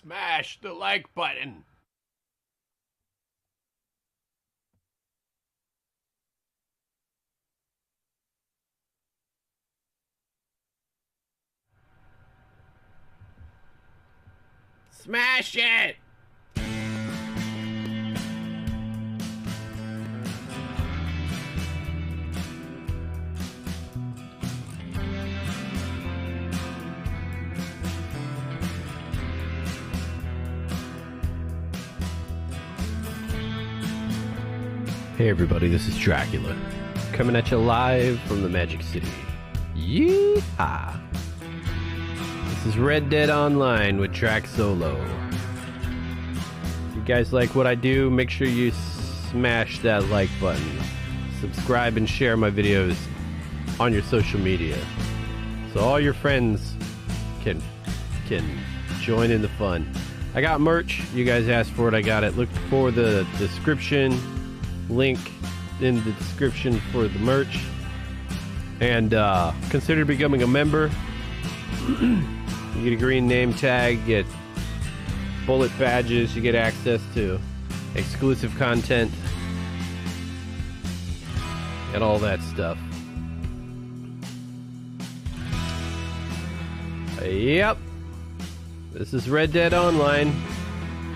Smash the like button. Smash it! Hey everybody, this is Dracula, coming at you live from the Magic City. Yeehaw! This is Red Dead Online with Drac Solo. If you guys like what I do, make sure you smash that like button. Subscribe and share my videos on your social media, so all your friends can join in the fun. I got merch. You guys asked for it. I got it. Look for the description. Link in the description for the merch, and consider becoming a member. You get a green name tag, get bullet badges, you get access to exclusive content and all that stuff. Yep, this is Red Dead Online,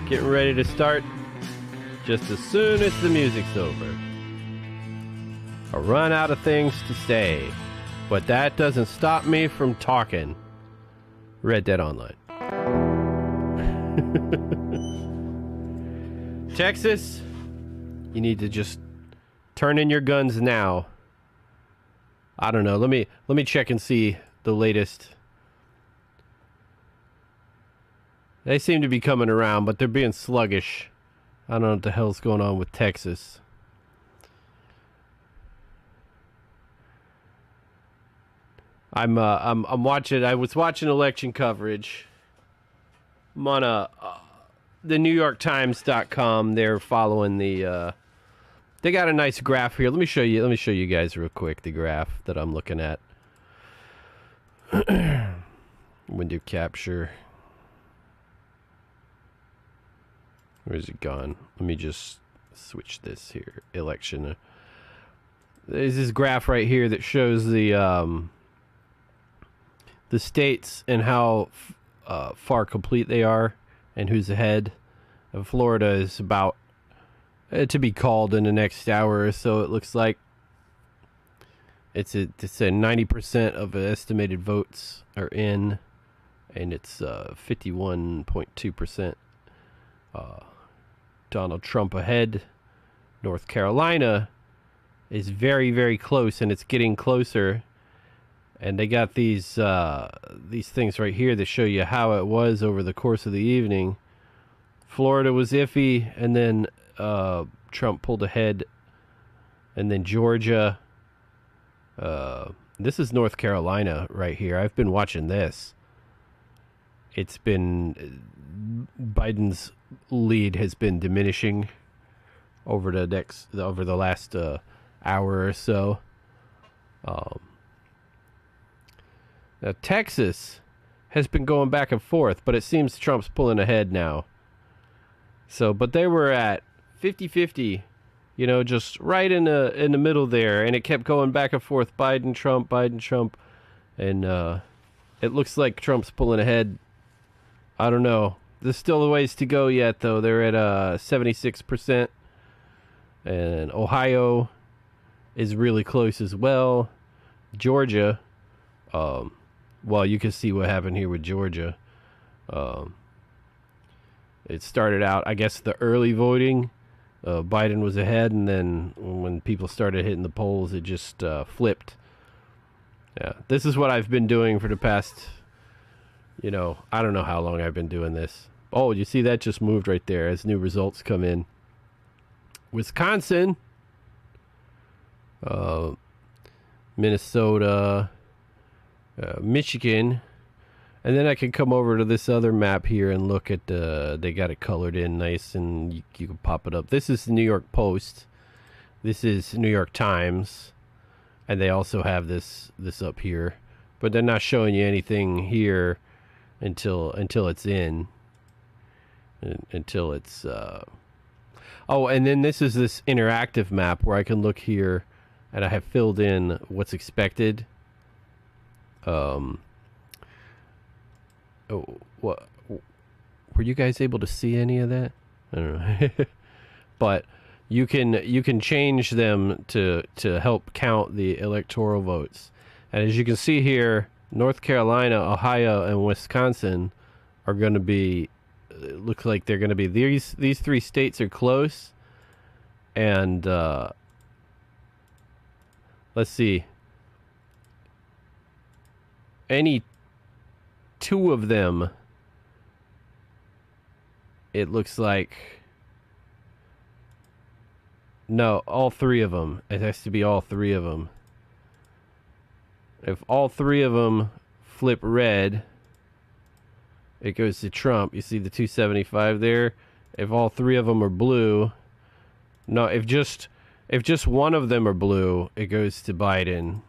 getting ready to start just as soon as the music's over. I run out of things to say, but that doesn't stop me from talking. Red Dead Online. Texas, you need to just turn in your guns now. I don't know. Let me check and see the latest. They seem to be coming around, but they're being sluggish. I don't know what the hell's going on with Texas. I'm watching. I was watching election coverage. I'm on the NewYorkTimes.com. They're following the. They got a nice graph here. Let me show you guys real quick the graph that I'm looking at. Window capture. Where's it gone? Let me just switch this here. Election. There's this graph right here that shows the states and how far complete they are and who's ahead. Florida is about to be called in the next hour or so. It looks like it's a 90% of the estimated votes are in, and it's 51.2%. Donald Trump ahead. North Carolina is very, very close, and it's getting closer. And they got these things right here that show you how it was over the course of the evening. Florida was iffy, and then Trump pulled ahead, and then Georgia. This is North Carolina right here. I've been watching this. It's been Biden's lead has been diminishing over the last hour or so. Now Texas has been going back and forth, but it seems Trump's pulling ahead now. So, but they were at 50-50, you know, just right in the middle there, and it kept going back and forth. Biden, Trump, and it looks like Trump's pulling ahead. I don't know. There's still a ways to go yet, though. They're at 76%. And Ohio is really close as well. Georgia, well, you can see what happened here with Georgia. It started out, I guess, the early voting. Biden was ahead, and then when people started hitting the polls, it just flipped. Yeah, this is what I've been doing for the past... You know, I don't know how long I've been doing this. Oh, you see that just moved right there as new results come in. Wisconsin, Minnesota, Michigan, and then I can come over to this other map here and look at they got it colored in nice, and you can pop it up. This is the New York Post. This is New York Times, and they also have this up here, but they're not showing you anything here until it's in. until it's oh, and then this is this interactive map where I can look here and I have filled in what's expected. Oh, what were you guys able to see any of that? I don't know. But you can change them to help count the electoral votes. And as you can see here, North Carolina, Ohio, and Wisconsin are going to be, it looks like they're going to be, these three states are close. And let's see, any two of them, it looks like, no, all three of them. It has to be all three of them. If all three of them flip red, it goes to Trump. You see the 275 there? If all three of them are blue, no, if just one of them are blue, it goes to Biden.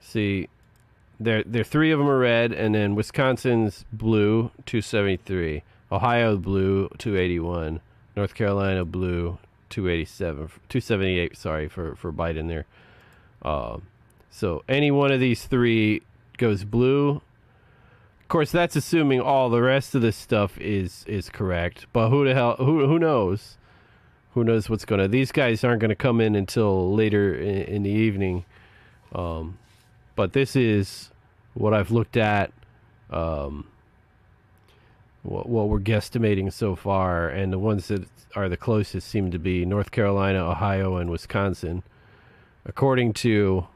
See, there three of them are red, and then Wisconsin's blue, 273. Ohio blue, 281. North Carolina blue, 278. Sorry for Biden there. So any one of these three goes blue. Of course, that's assuming all the rest of this stuff is correct. But who the hell? Who knows? Who knows what's gonna? These guys aren't gonna come in until later in the evening. But this is what I've looked at. What we're guesstimating so far, and the ones that are the closest seem to be North Carolina, Ohio, and Wisconsin, according to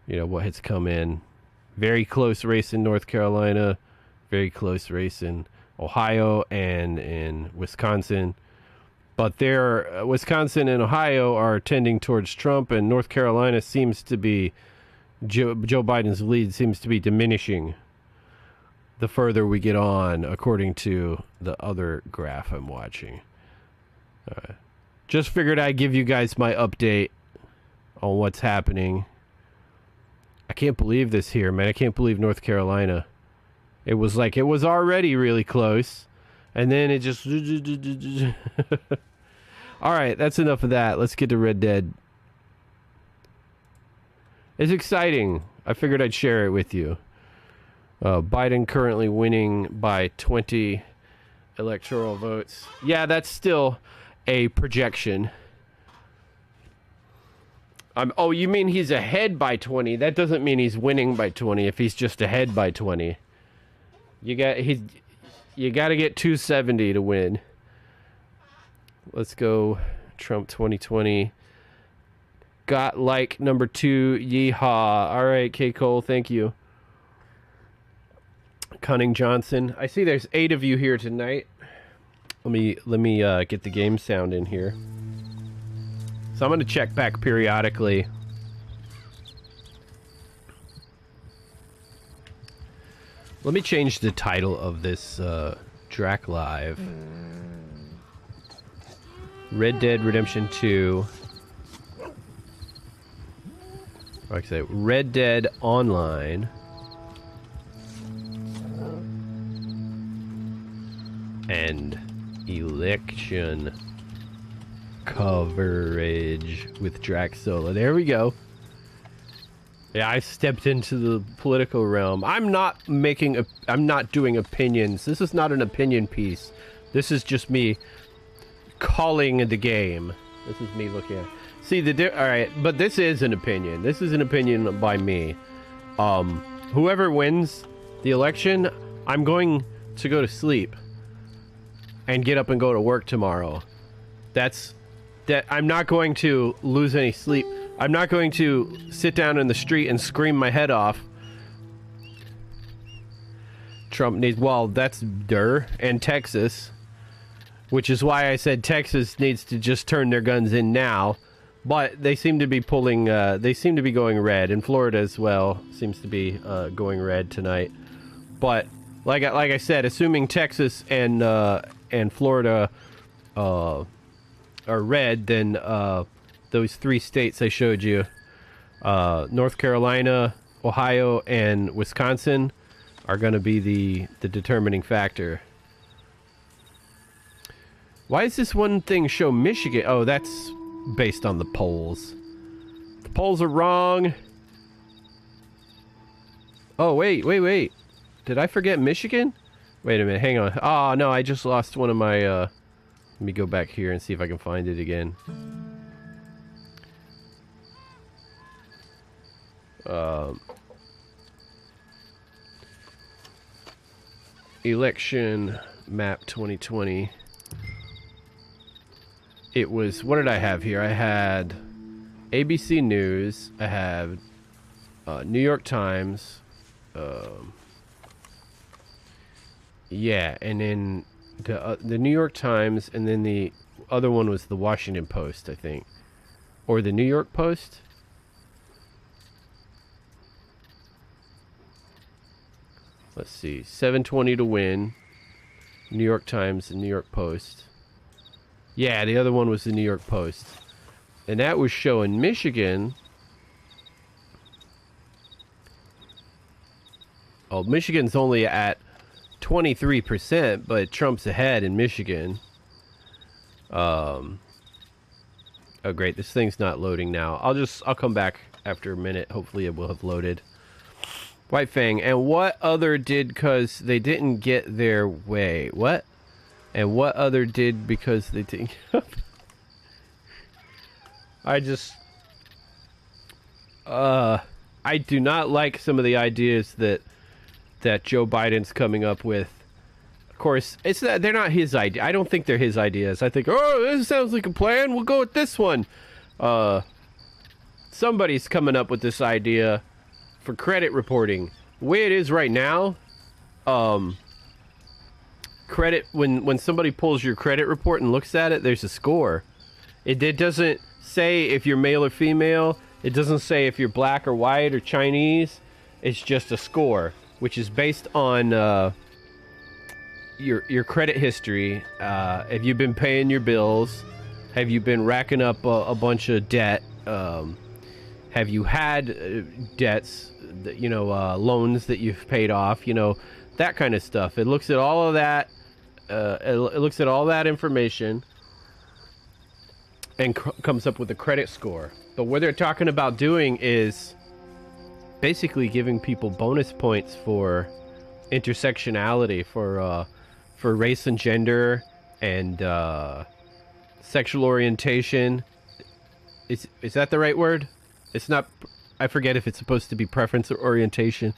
what has come in. Very close race in North Carolina, very close race in Ohio and in Wisconsin, but Wisconsin and Ohio are tending towards Trump, and North Carolina seems to be Joe Biden's lead seems to be diminishing the further we get on, according to the other graph I'm watching. Just figured I'd give you guys my update on what's happening. I can't believe this here, man. I can't believe North Carolina. It was like it was already really close, and then it just... All right, that's enough of that. Let's get to Red Dead. It's exciting. I figured I'd share it with you. Biden currently winning by 20 electoral votes. Yeah, that's still a projection. Oh, you mean he's ahead by 20? That doesn't mean he's winning by 20 if he's just ahead by 20. You got to get 270 to win. Let's go Trump 2020. Got like number 2. Yeehaw. All right, K. Cole, thank you. Cunning Johnson. I see there's 8 of you here tonight. Let me get the game sound in here. So I'm going to check back periodically. Let me change the title of this Drac Live. Red Dead Redemption 2. Like I say, Red Dead Online. And election coverage with Drac Solo. There we go. Yeah, I stepped into the political realm. I'm not doing opinions. This is not an opinion piece. This is just me calling the game. This is me looking at. See all right, but this is an opinion. This is an opinion by me. Whoever wins the election, I'm going to go to sleep and get up and go to work tomorrow. I'm not going to lose any sleep. I'm not going to sit down in the street and scream my head off. Trump needs, well, that's and Texas, which is why I said Texas needs to just turn their guns in now. But they seem to be pulling, they seem to be going red, and Florida as well seems to be going red tonight. But like I said, assuming Texas and Florida are red, then those 3 states I showed you, North Carolina, Ohio, and Wisconsin, are going to be the determining factor. Why does this one thing show Michigan? Oh, that's based on the polls. The polls are wrong. Oh, wait. Did I forget Michigan? Wait a minute, hang on. Oh, no, I just lost one of my, let me go back here and see if I can find it again. Election map 2020. It was, what did I have here? I had ABC News. I have New York Times. Yeah, and then the New York Times, and then the other one was the Washington Post, I think. Or the New York Post. Let's see, 720 to win. New York Times and New York Post. Yeah, the other one was the New York Post. And that was showing Michigan. Oh, Michigan's only at 23%, but Trump's ahead in Michigan. Oh, great, this thing's not loading now. I'll come back after a minute. Hopefully it will have loaded. White Fang, and what other did because they didn't get their way? What? And what other did because they didn't get I do not like some of the ideas that Joe Biden's coming up with. Of course, it's that they're not his idea. I don't think they're his ideas. I think, oh, this sounds like a plan. We'll go with this one. Somebody's coming up with this idea for credit reporting. The way it is right now, credit when somebody pulls your credit report and looks at it, there's a score. It doesn't say if you're male or female. It doesn't say if you're black or white or Chinese. It's just a score, which is based on your credit history. Have you been paying your bills? Have you been racking up a bunch of debt? Have you had debts, loans that you've paid off? That kind of stuff. It looks at all of that. It looks at all that information and comes up with a credit score. But what they're talking about doing is basically giving people bonus points for intersectionality, for race and gender and sexual orientation. Is that the right word? It's not. I forget if it's supposed to be preference or orientation.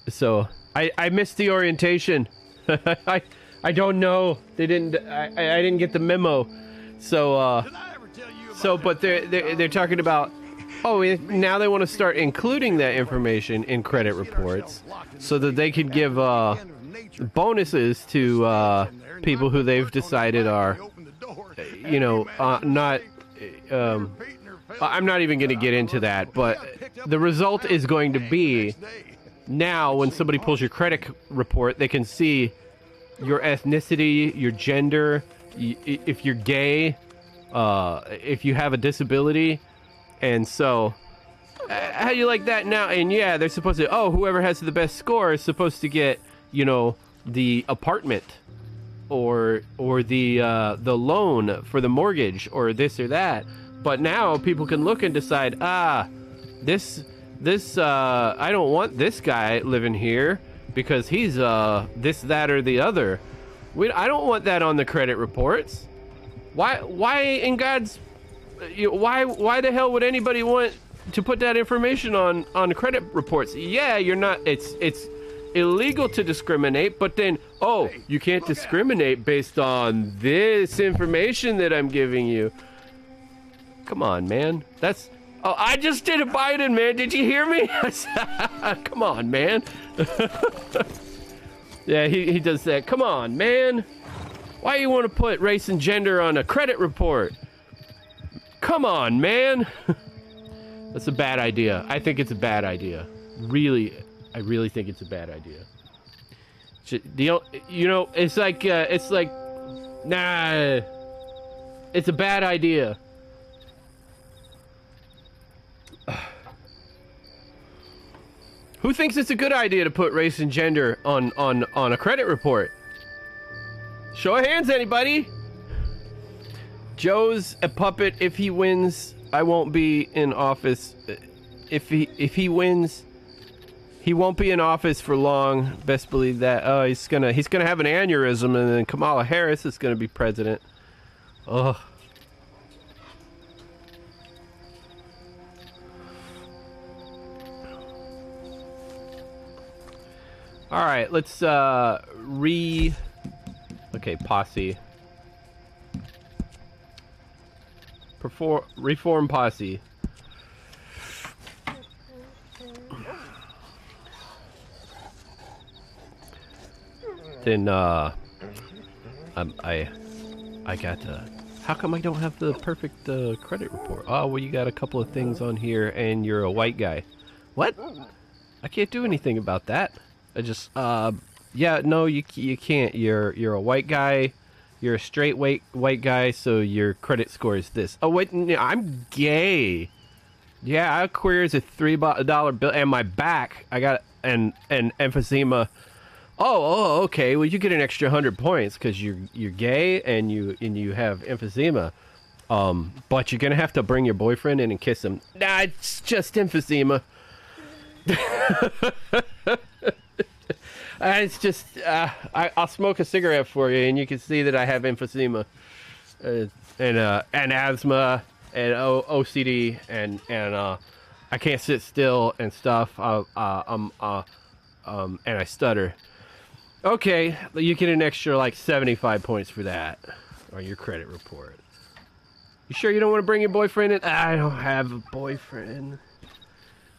So I missed the orientation. I don't know. They didn't. I didn't get the memo. So but they're talking about. Oh, now they want to start including that information in credit reports, so that they could give bonuses to people who they've decided are, not. I'm not even going to get into that, but the result is going to be now when somebody pulls your credit report, they can see your ethnicity, your gender, if you're gay, if you have a disability. And so, how do you like that now? And yeah, they're supposed to, whoever has the best score is supposed to get, the apartment or the loan for the mortgage or this or that. But now people can look and decide, this I don't want this guy living here because he's this, that, or the other. I don't want that on the credit reports. Why in God's why the hell would anybody want to put that information on credit reports? Yeah, you're not. It's illegal to discriminate, but then you can't discriminate based on this information that I'm giving you. Come on, man. That's... Oh, I just did a Biden, man. Did you hear me? Come on, man. Yeah, he does that. Come on, man. Why you want to put race and gender on a credit report? Come on, man. That's a bad idea. I think it's a bad idea. I really think it's a bad idea. It's like, nah. It's a bad idea. Who thinks it's a good idea to put race and gender on a credit report? Show of hands, anybody. Joe's a puppet. If he wins, I won't be in office. If he wins, he won't be in office for long. Best believe that. Oh, he's gonna have an aneurysm, and then Kamala Harris is gonna be president. Ugh. All right, let's okay, posse. Reform posse. Then I got how come I don't have the perfect credit report? Oh, well, you got a couple of things on here and you're a white guy. What? I can't do anything about that. I just yeah, no, you can't. You're a white guy. You're a straight white guy, so your credit score is this. Oh wait, I'm gay. Yeah, I have queer as a $3 bill, and my back, I got an emphysema. Oh, okay. Well, you get an extra 100 points because you're gay and you have emphysema. But you're gonna have to bring your boyfriend in and kiss him. Nah, it's just emphysema. It's just I'll smoke a cigarette for you, and you can see that I have emphysema, and asthma, and OCD, and I can't sit still and stuff. And I stutter. Okay, you get an extra like 75 points for that on your credit report. You sure you don't want to bring your boyfriend in? I don't have a boyfriend.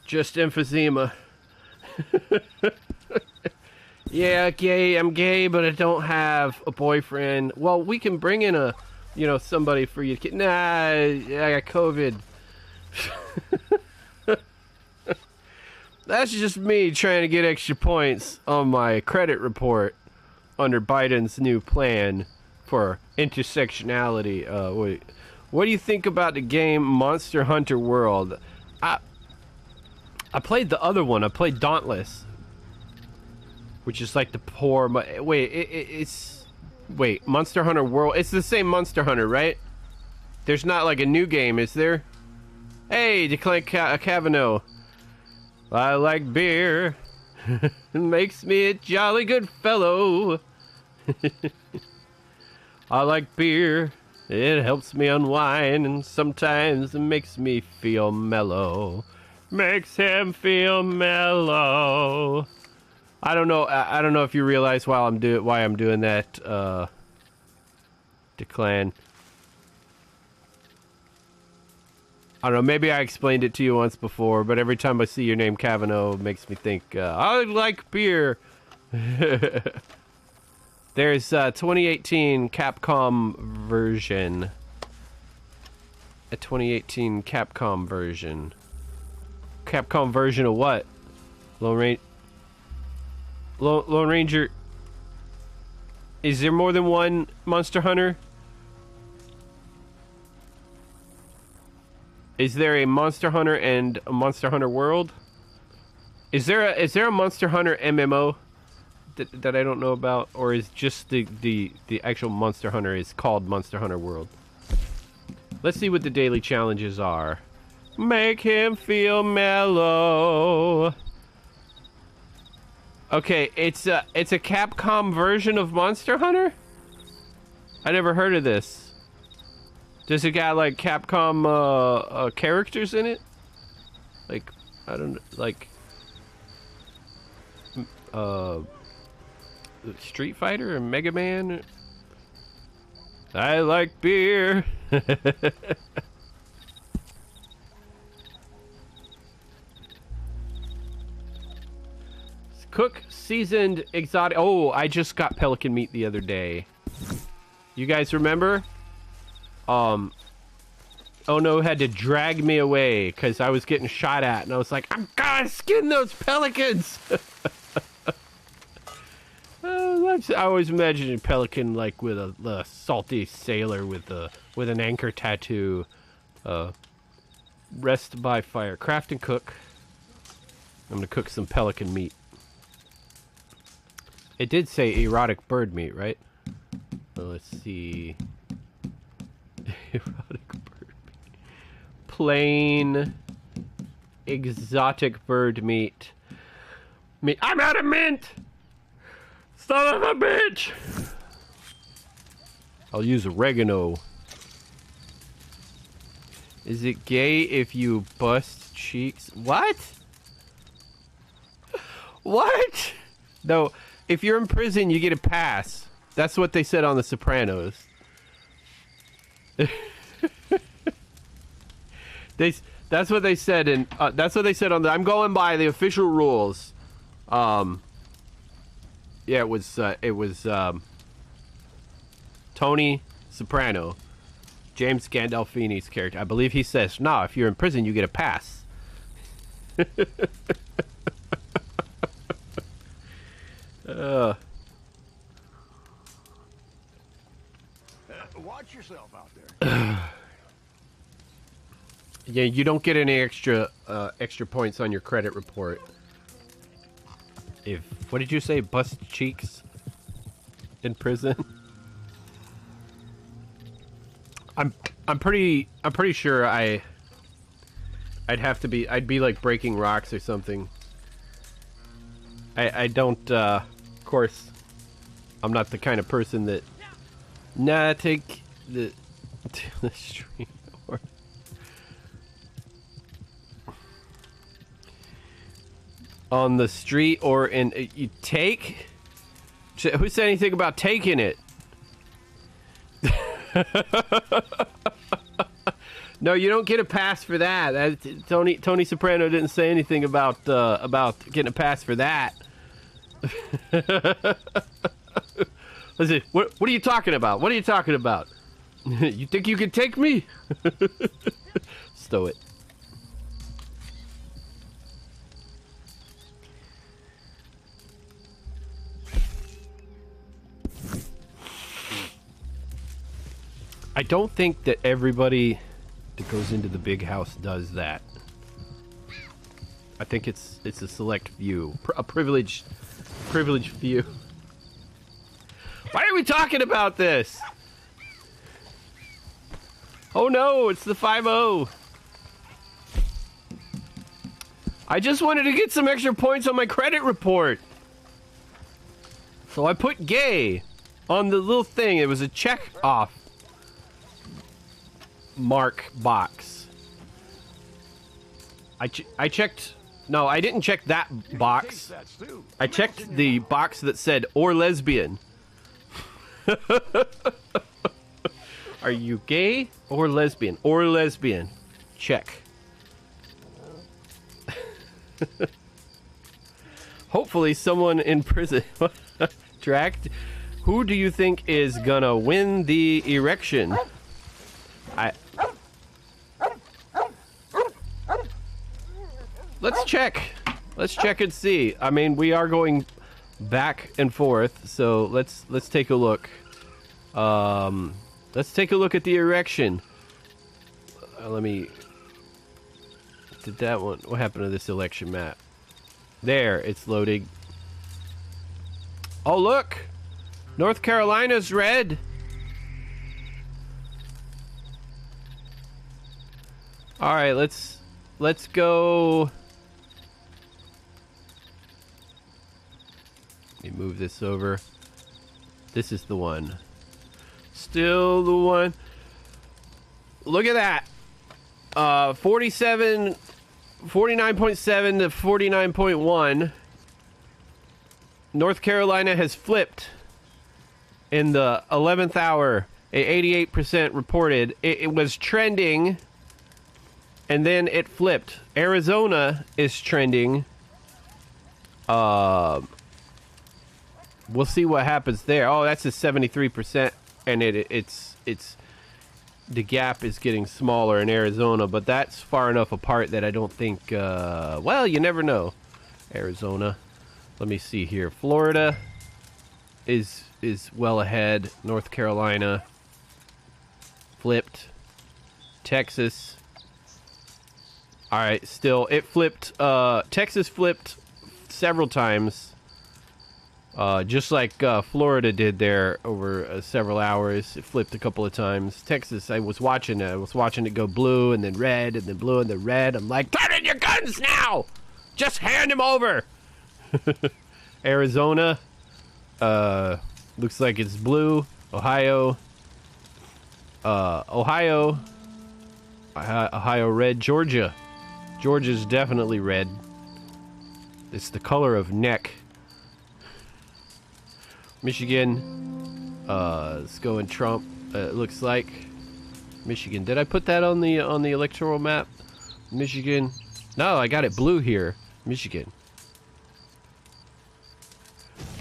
Just emphysema. Yeah, gay. I'm gay, but I don't have a boyfriend. Well, we can bring in a, somebody for you. Nah, I got COVID. That's just me trying to get extra points on my credit report under Biden's new plan for intersectionality. What do you think about the game Monster Hunter World? I played the other one. I played Dauntless, which is like the poor. Wait, Monster Hunter World. It's the same Monster Hunter, right? There's not like a new game, is there? Hey, Declan Cavanaugh. I like beer. It makes me a jolly good fellow. I like beer. It helps me unwind, and sometimes it makes me feel mellow. Makes him feel mellow. I don't know. I don't know if you realize why I'm doing that. Declan. I don't know. Maybe I explained it to you once before, but every time I see your name Kavanaugh, it makes me think I like beer. There's 2018 Capcom version. A 2018 Capcom version. Capcom version of what? Lone Ranger. Is there more than one Monster Hunter? Is there a Monster Hunter and a Monster Hunter World? Is there a Monster Hunter MMO that I don't know about, or is just the actual Monster Hunter is called Monster Hunter World? Let's see what the daily challenges are. Make him feel mellow. Okay, it's a Capcom version of Monster Hunter? I never heard of this. Does it got like Capcom characters in it? Like, I don't know, like Street Fighter or Mega Man? I like beer. Cook seasoned exotic. Oh, I just got pelican meat the other day. You guys remember? Oh no, had to drag me away because I was getting shot at, and I was like, I'm gonna skin those pelicans. I always imagined a pelican like with a salty sailor with an anchor tattoo. Rest by fire. Craft and cook. I'm gonna cook some pelican meat. It did say erotic bird meat, right? let's see. Erotic bird meat. Plain exotic bird meat. I'm out of mint! Son of a bitch! I'll use oregano. Is it gay if you bust cheeks? What? What? No, if you're in prison, you get a pass. That's what they said on The Sopranos. That's what they said, and that's what they said on the. I'm going by the official rules. Yeah, it was Tony Soprano, James Gandolfini's character. I believe he says, "No, if you're in prison, you get a pass." Watch yourself out there. Yeah, you don't get any extra points on your credit report. If what did you say? Bust cheeks in prison? I'm pretty sure I'd have to be. I'd be like breaking rocks or something. I don't. Of course, I'm not the kind of person that. Nah, take the stream or. On the street or in you take. Who said anything about taking it? No, you don't get a pass for that. Tony Soprano didn't say anything about getting a pass for that. Listen, what are you talking about? What are you talking about? You think you can take me? Stow it. I don't think that everybody that goes into the big house does that. I think it's a select few, a privileged few. Why are we talking about this? Oh no, it's the 5-0. I just wanted to get some extra points on my credit report. So I put gay on the little thing. It was a check off mark box. I checked. No, I didn't check that box. I checked the box that said or lesbian. Are you gay or lesbian? Or lesbian. Check. Hopefully someone in prison. Drac, who do you think is gonna win the erection? Let's check. Let's check and see. I mean, we are going back and forth, so let's take a look. Let's take a look at the erection. Let me. Did that one? What happened to this election map? There, it's loading. Oh look, North Carolina's red. All right, let's go. Let me move this over. This is the one. Still the one. Look at that. 49.7 to 49.1. North Carolina has flipped in the 11th hour. 88% reported. It was trending, and then it flipped. Arizona is trending. We'll see what happens there. Oh, that's a 73%, and it's the gap is getting smaller in Arizona, but that's far enough apart that I don't think. Well, you never know. Arizona. Let me see here. Florida is well ahead. North Carolina flipped. Texas. All right, still it flipped. Texas flipped several times. Just like Florida did there over several hours. It flipped a couple of times. Texas, I was watching it go blue and then red and then blue and then red. I'm like, turn in your guns now! Just hand him over! Arizona, looks like it's blue. Ohio, Ohio red. Georgia's definitely red. It's the color of neck. Michigan, it's going Trump. It looks like Michigan. Did I put that on the electoral map? Michigan. No, I got it blue here. Michigan.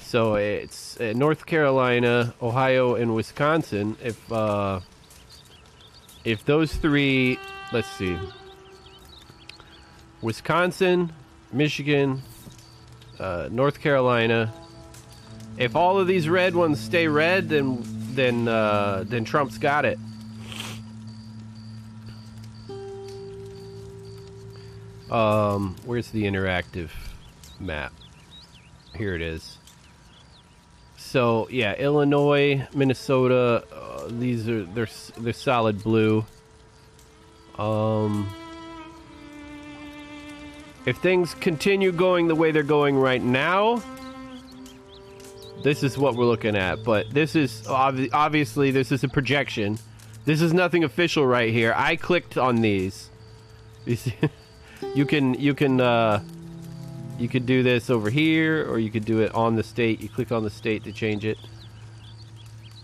So it's North Carolina, Ohio, and Wisconsin. If those three, let's see, Wisconsin, Michigan, North Carolina. If all of these red ones stay red, then Trump's got it. Where's the interactive map? Here it is. So yeah, Illinois, Minnesota, these are they're solid blue. If things continue going the way they're going right now, this is what we're looking at. But this is obviously this is a projection. This is nothing official right here. I clicked on these. You see, you could do this over here, or you could do it on the state. You click on the state to change it.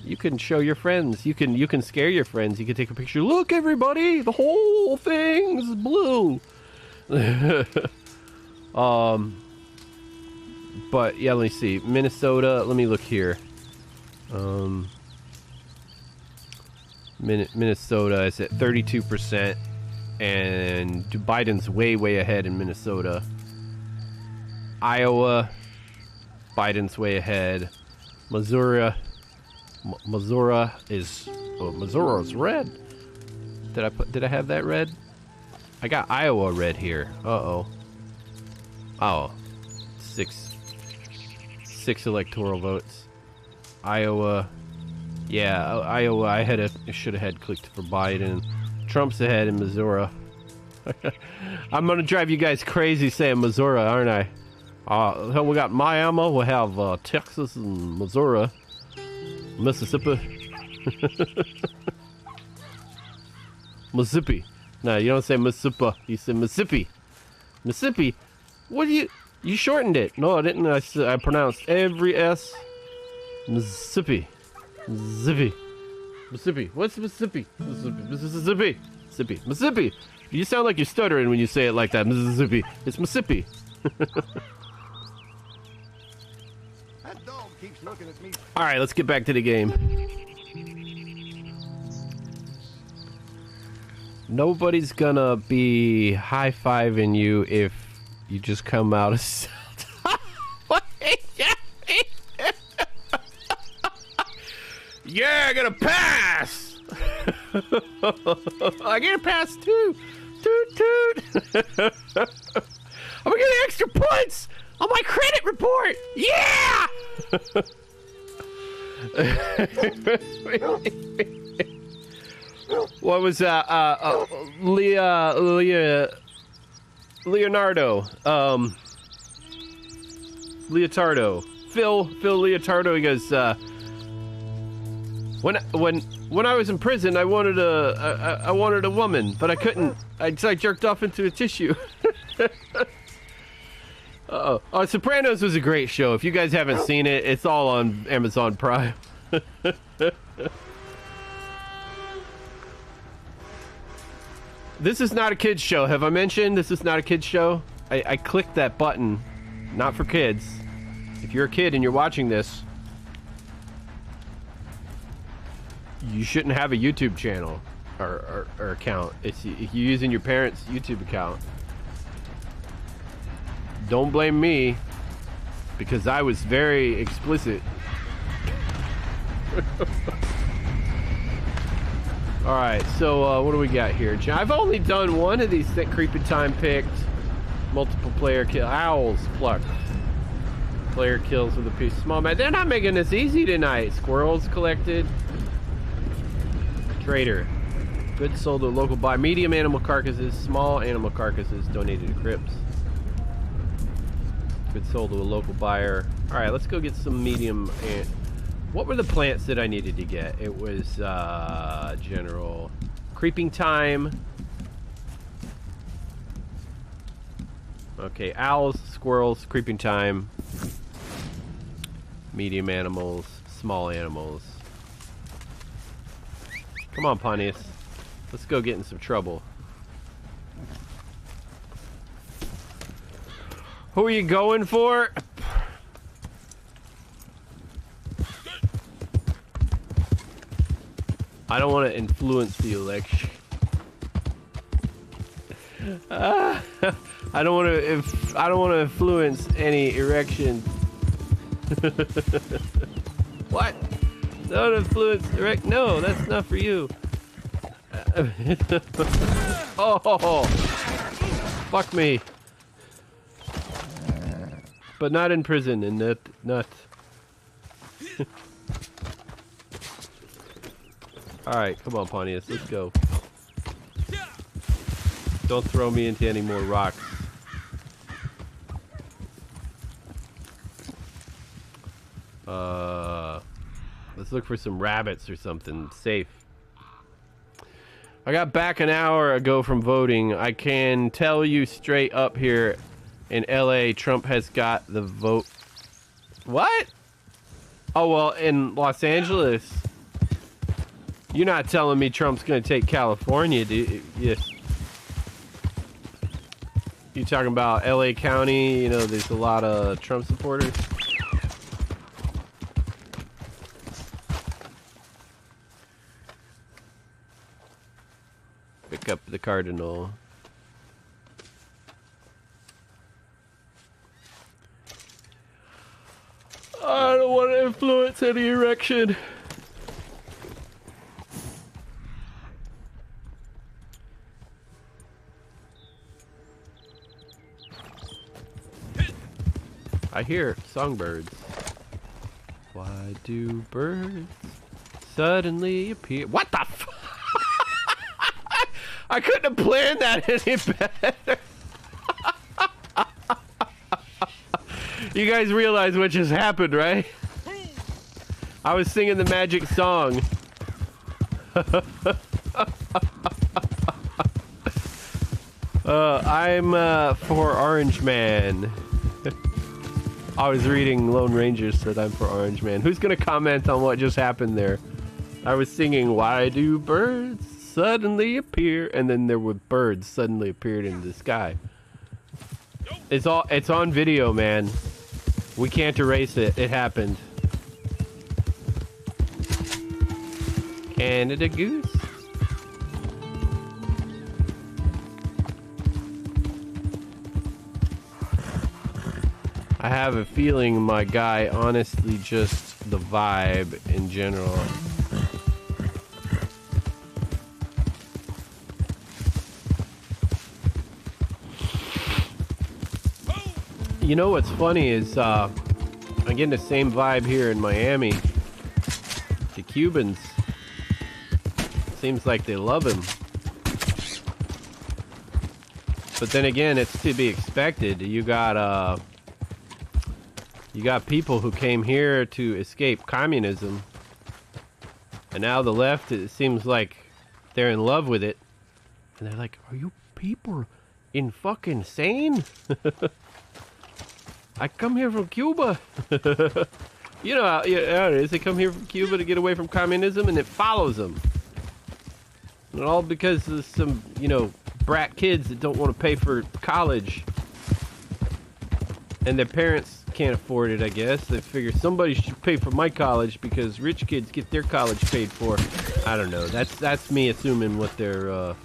You can show your friends. You can scare your friends. You can take a picture. Look, everybody, the whole thing's blue. But yeah, let me see. Minnesota. Let me look here. Minnesota is at 32%, and Biden's way ahead in Minnesota. Iowa, Biden's way ahead. Missouri is Missouri's red. Did I have that red? I got Iowa red here. Oh, six electoral votes. Iowa, yeah, Iowa. I should have had clicked for Biden. Trump's ahead in Missouri. I'm gonna drive you guys crazy saying Missouri, aren't I? Hell, we got Miami, we have Texas and Missouri, Mississippi. Mississippi. No, you don't say Mississippi. You say Mississippi. Mississippi. What do you shortened it? No, I didn't. I pronounced every S. Mississippi. Mississippi. Mississippi. What's Mississippi? Mississippi. Mississippi. Mississippi. You sound like you're stuttering when you say it like that. Mississippi. It's Mississippi. That dog keeps looking at me. All right, let's get back to the game. Nobody's gonna be high-fiving you if you just come out of... Yeah, I got a pass! I get a pass too! Toot toot! I'm gonna get extra points on my credit report! Yeah! What was that? Leonardo. Leotardo. Phil Leotardo. He goes, when I was in prison, I wanted a woman, but I couldn't. I jerked off into a tissue. Uh-oh. Oh, Sopranos was a great show. If you guys haven't seen it, it's all on Amazon Prime. This is not a kid's show. Have I mentioned this is not a kid's show? I clicked that button. Not for kids. If you're a kid and you're watching this, you shouldn't have a YouTube channel or account. If you're using your parents' YouTube account. Don't blame me, because I was very explicit. Alright, so what do we got here? I've only done one of these creepy time picked multiple player kill. Owls plucked. Player kills with a piece of small man. They're not making this easy tonight. Squirrels collected. Trader. Goods sold to a local buyer. Medium animal carcasses, small animal carcasses donated to crypts. Goods sold to a local buyer. Alright, let's go get some medium. What were the plants that I needed to get? It was general. Creeping time. Okay, owls, squirrels, creeping time. Medium animals, small animals. Come on, Pontius. Let's go get in some trouble. Who are you going for? I don't want to influence the election. I don't want to influence any erection. What? Don't influence erect. No, that's not for you. Oh, fuck me. But not in prison, and not. All right, come on, Pontius, let's go. Don't throw me into any more rocks. Let's look for some rabbits or something safe. I got back an hour ago from voting. I can tell you straight up here in LA, Trump has got the vote. What? Oh, well, in Los Angeles, you're not telling me Trump's going to take California, dude. Yes. You talking about LA County? You know, there's a lot of Trump supporters. Pick up the Cardinal. I don't want to influence any erection. I hear songbirds. Why do birds suddenly appear? What the f? I couldn't have planned that any better. You guys realize what just happened, right? I was singing the magic song. I'm for Orange Man. I was reading Lone Ranger said I'm for Orange Man. Who's gonna comment on what just happened there? I was singing Why Do Birds Suddenly Appear, and then there were birds suddenly appeared in the sky. It's on video, man. We can't erase it. It happened. Canada Goose. I have a feeling my guy honestly just the vibe in general. You know what's funny is I'm getting the same vibe here in Miami. The Cubans. Seems like they love him. But then again, it's to be expected. You got people who came here to escape communism. And now the left, it seems like they're in love with it. And they're like, are you people in fucking sane? I come here from Cuba. You know how it is. They come here from Cuba to get away from communism, and it follows them. And all because of some, you know, brat kids that don't want to pay for college. And their parents can't afford it, I guess. They figure somebody should pay for my college because rich kids get their college paid for. I don't know. That's me assuming what they're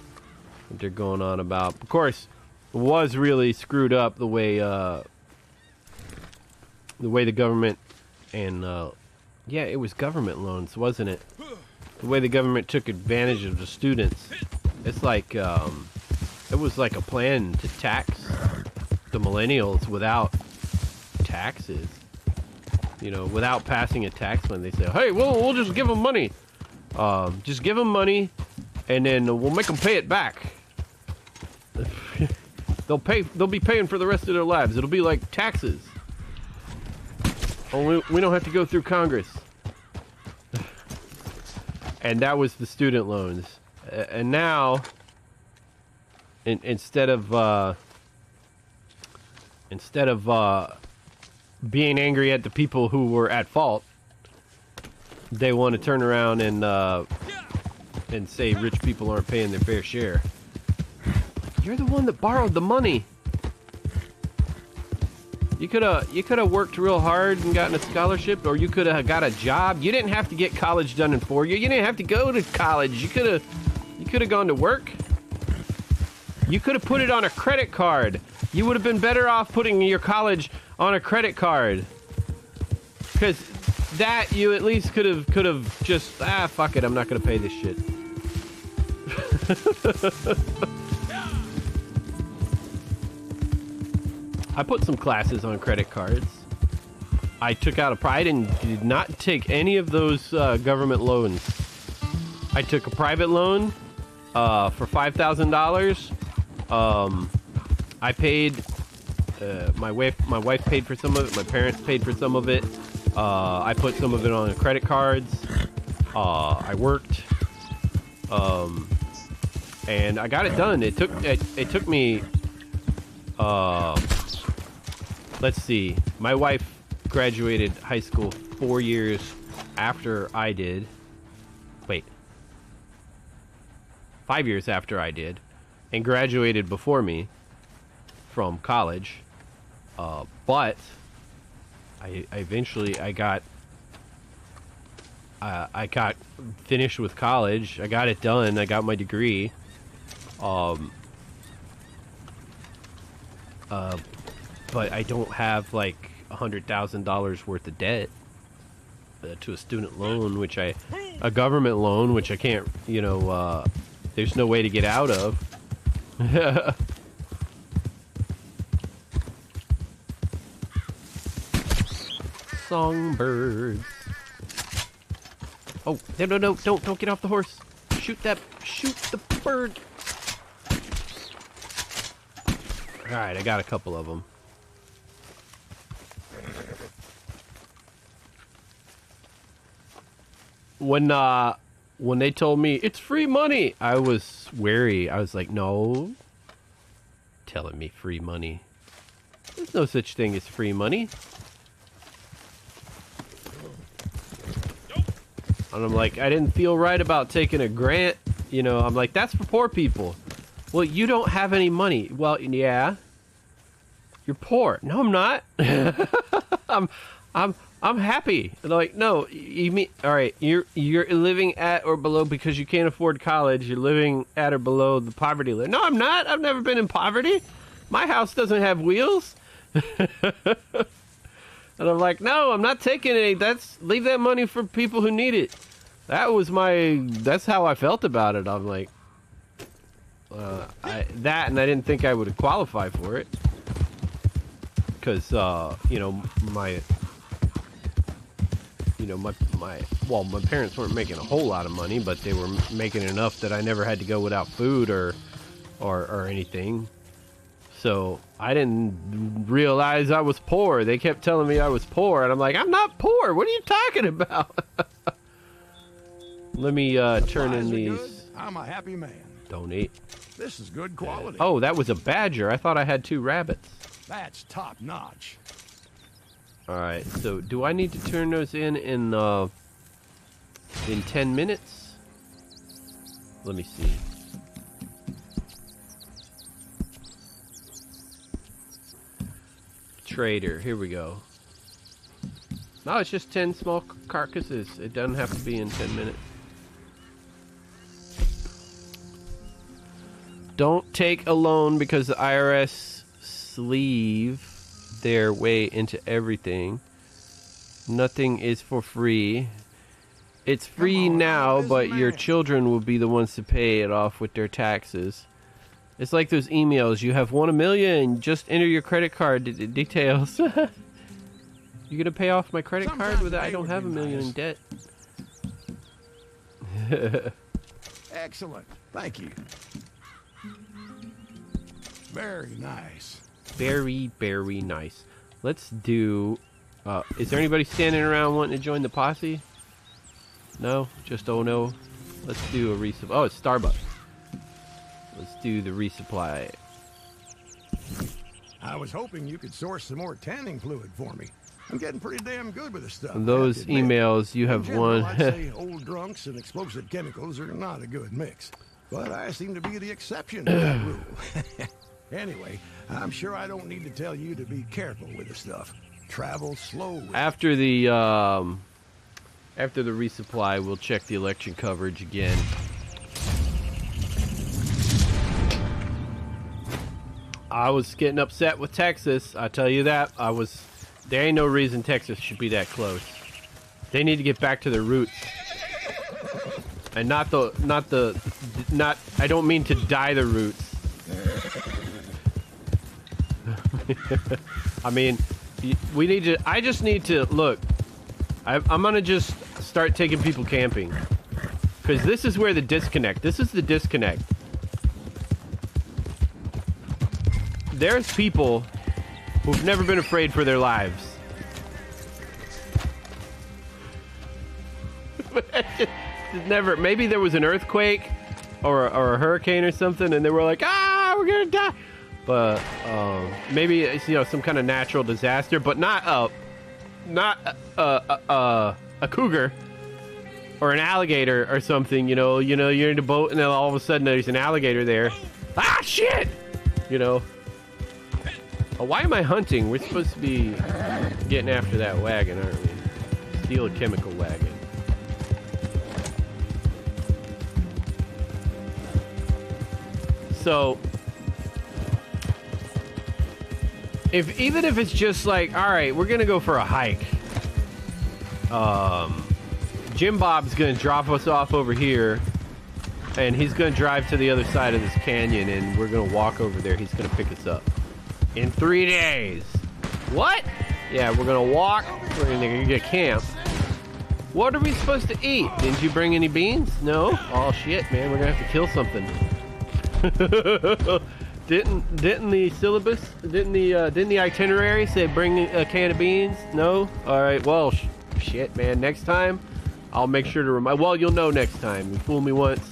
going on about. Of course, it was really screwed up the way the government and yeah, it was government loans, wasn't it? The way the government took advantage of the students. It's like it was like a plan to tax the millennials without taxes. you know, without passing a tax plan. They say, hey, we'll just give them money. Just give them money, and then we'll make them pay it back. They'll be paying for the rest of their lives. It'll be like taxes. Only we don't have to go through Congress. And that was the student loans. And now, instead of being angry at the people who were at fault, they want to turn around and say rich people aren't paying their fair share. You're the one that borrowed the money. You could have worked real hard and gotten a scholarship, or you could have got a job. You didn't have to get college done in 4 years. You didn't have to go to college. You could have gone to work. You could have put it on a credit card. You would have been better off putting your college on a credit card, because that you at least could have just fuck it, I'm not gonna pay this shit. I put some classes on credit cards. I took out I did not take any of those government loans. I took a private loan for $5,000. I paid. My wife paid for some of it. My parents paid for some of it. I put some of it on credit cards. I worked, and I got it done. It took me. Let's see. My wife graduated high school 4 years after I did. Wait. 5 years after I did, and graduated before me from college. But I eventually got finished with college. I got it done. I got my degree. But I don't have like $100,000 worth of debt to a student loan, a government loan, which I can't, you know, there's no way to get out of. Songbirds. Oh, no, don't get off the horse. Shoot the bird. Alright, I got a couple of them. When they told me it's free money, I was wary. I was like, no. Telling me free money. There's no such thing as free money. And I'm like, I didn't feel right about taking a grant. You know, I'm like, that's for poor people. Well, you don't have any money. Well, yeah. You're poor. No, I'm not. I'm happy. And they're like, no, you mean, all right, you're living at or below because you can't afford college. You're living at or below the poverty line. No, I'm not. I've never been in poverty. My house doesn't have wheels. And I'm like, no, I'm not taking any. Leave that money for people who need it. That's how I felt about it. I'm like, and I didn't think I would qualify for it. Because, you know, my parents weren't making a whole lot of money, but they were making enough that I never had to go without food or anything. So I didn't realize I was poor. They kept telling me I was poor, and I'm like, I'm not poor. What are you talking about? Let me turn in these. Good. I'm a happy man. Donate. This is good quality. Oh, that was a badger. I thought I had 2 rabbits. That's top notch. All right. So do I need to turn those in 10 minutes? Let me see. Trader, here we go. No, it's just 10 small carcasses. It doesn't have to be in 10 minutes. Don't take a loan because the IRS sleeve their way into everything. Nothing is for free. It's free now, but your children will be the ones to pay it off with their taxes. It's like those emails. You have won $1 million. Just enter your credit card details. You gonna pay off my credit card with it? I don't have $1 million in debt. Excellent. Thank you. Very nice. Very, very nice. Let's do... is there anybody standing around wanting to join the posse? No? Just oh no? Let's do a resupply. Oh, it's Starbucks. Let's do the resupply. I was hoping you could source some more tanning fluid for me. I'm getting pretty damn good with this stuff. And those emails, you have general, one. I'd say old drunks and explosive chemicals are not a good mix. But I seem to be the exception to that rule. Anyway, I'm sure I don't need to tell you to be careful with the stuff. Travel slow with it. After the resupply, we'll check the election coverage again. I was getting upset with Texas. I tell you that. There ain't no reason Texas should be that close. They need to get back to their roots. And I don't mean to dye the roots. I mean, I just need to, look, I'm gonna just start taking people camping. Because this is where the disconnect, this is the disconnect. There's people who've never been afraid for their lives. Never. Maybe there was an earthquake or a hurricane or something, and they were like, "Ah, we're gonna die." But maybe it's some kind of natural disaster, but not a cougar or an alligator or something. You're in a boat, and then all of a sudden there's an alligator there. Ah, shit! Why am I hunting? We're supposed to be getting after that wagon, aren't we? Steal a chemical wagon. So, even if it's just like, all right, we're gonna go for a hike. Jim Bob's gonna drop us off over here, and he's gonna drive to the other side of this canyon, and we're gonna walk over there. He's gonna pick us up in 3 days. What? Yeah, we're gonna walk. We're gonna get camp. What are we supposed to eat? Didn't you bring any beans? No. Oh shit, man, we're gonna have to kill something. Didn't the syllabus, didn't the itinerary say bring a can of beans? No. All right. Well, shit, man. Next time, I'll make sure to remind. Well, you'll know next time. You fool me once,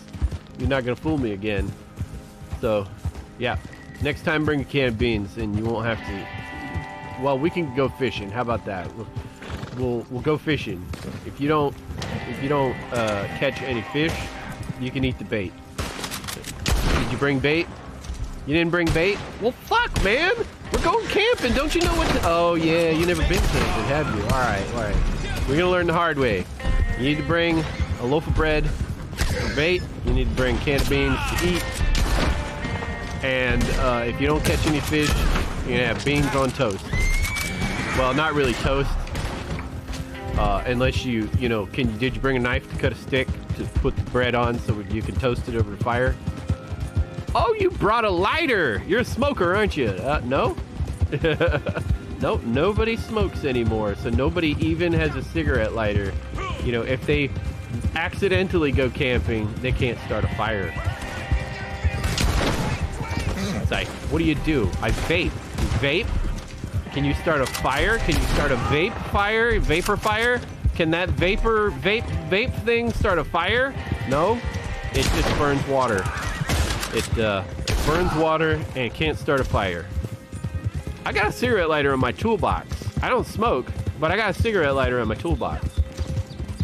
you're not gonna fool me again. So, yeah. Next time, bring a can of beans, and you won't have to. Well, we can go fishing. How about that? We'll go fishing. If you don't catch any fish, you can eat the bait. Did you bring bait? You didn't bring bait? Well, fuck, man. We're going camping. Don't you know what? Oh yeah, you never been camping, have you? All right. We're gonna learn the hard way. You need to bring a loaf of bread for bait. You need to bring a can of beans to eat. And if you don't catch any fish, you're gonna have beans on toast. Well, not really toast, unless you did you bring a knife to cut a stick to put the bread on so you can toast it over the fire? Oh, you brought a lighter. You're a smoker, aren't you? No. Nope, nobody smokes anymore, so nobody even has a cigarette lighter. If they accidentally go camping, they can't start a fire. It's like, what do? I vape. You vape? Can you start a fire? Can you start a vape fire? Vapor fire? Can that vape thing start a fire? No? It just burns water. It burns water and it can't start a fire. I got a cigarette lighter in my toolbox. I don't smoke, but I got a cigarette lighter in my toolbox.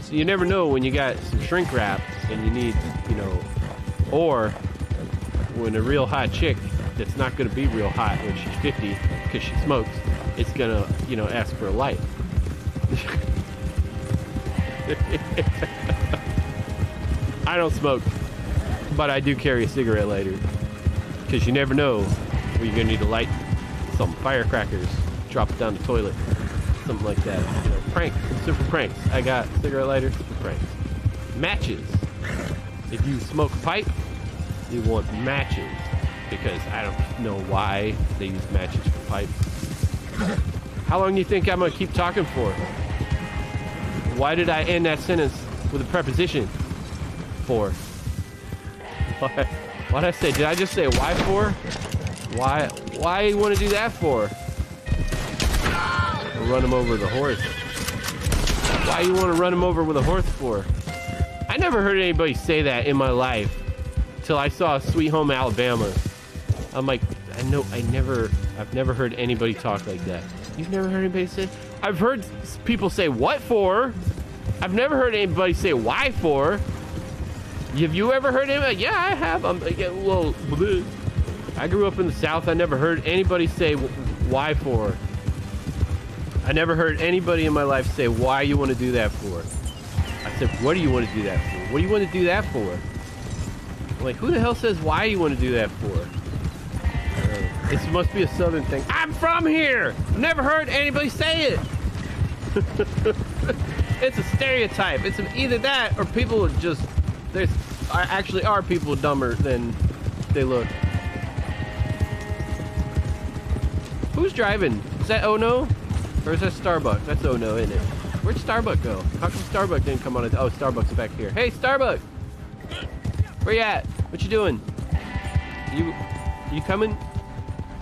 So you never know when you got some shrink wrap and you need, or when a real hot chick that's not going to be real hot when she's 50 because she smokes, it's going to, ask for a light. I don't smoke, but I do carry a cigarette lighter because you never know where you're going to need to light some firecrackers, drop it down the toilet, something like that. Pranks, simple pranks. I got cigarette lighters for pranks. Matches. If you smoke a pipe, you want matches because I don't know why they use matches for pipes. How long do you think I'm gonna keep talking for? Why did I end that sentence with a preposition? For? Why'd I say? Did I just say why for? Why you want to do that for? Or run him over with a horse. Why you want to run him over with a horse for? I never heard anybody say that in my life till I saw Sweet Home Alabama. I'm like, I've never heard anybody talk like that. You've never heard anybody say? I've heard people say what for. I've never heard anybody say why for. Have you ever heard him? Yeah, I have. I'm like, well, I grew up in the South. I never heard anybody say why for. I never heard anybody in my life say why you want to do that for. I said, what do you want to do that for? What do you want to do that for? I'm like, who the hell says why you want to do that for? This must be a Southern thing. I'm from here. I've never heard anybody say it. It's a stereotype. It's either that or people are just. There actually are people dumber than they look. Who's driving? Is that Oh No? Or is that Starbucks? That's Oh No, isn't it? Where'd Starbucks go? How come Starbucks didn't come on it? Oh, Starbucks back here. Hey, Starbucks! Where you at? What you doing? You coming?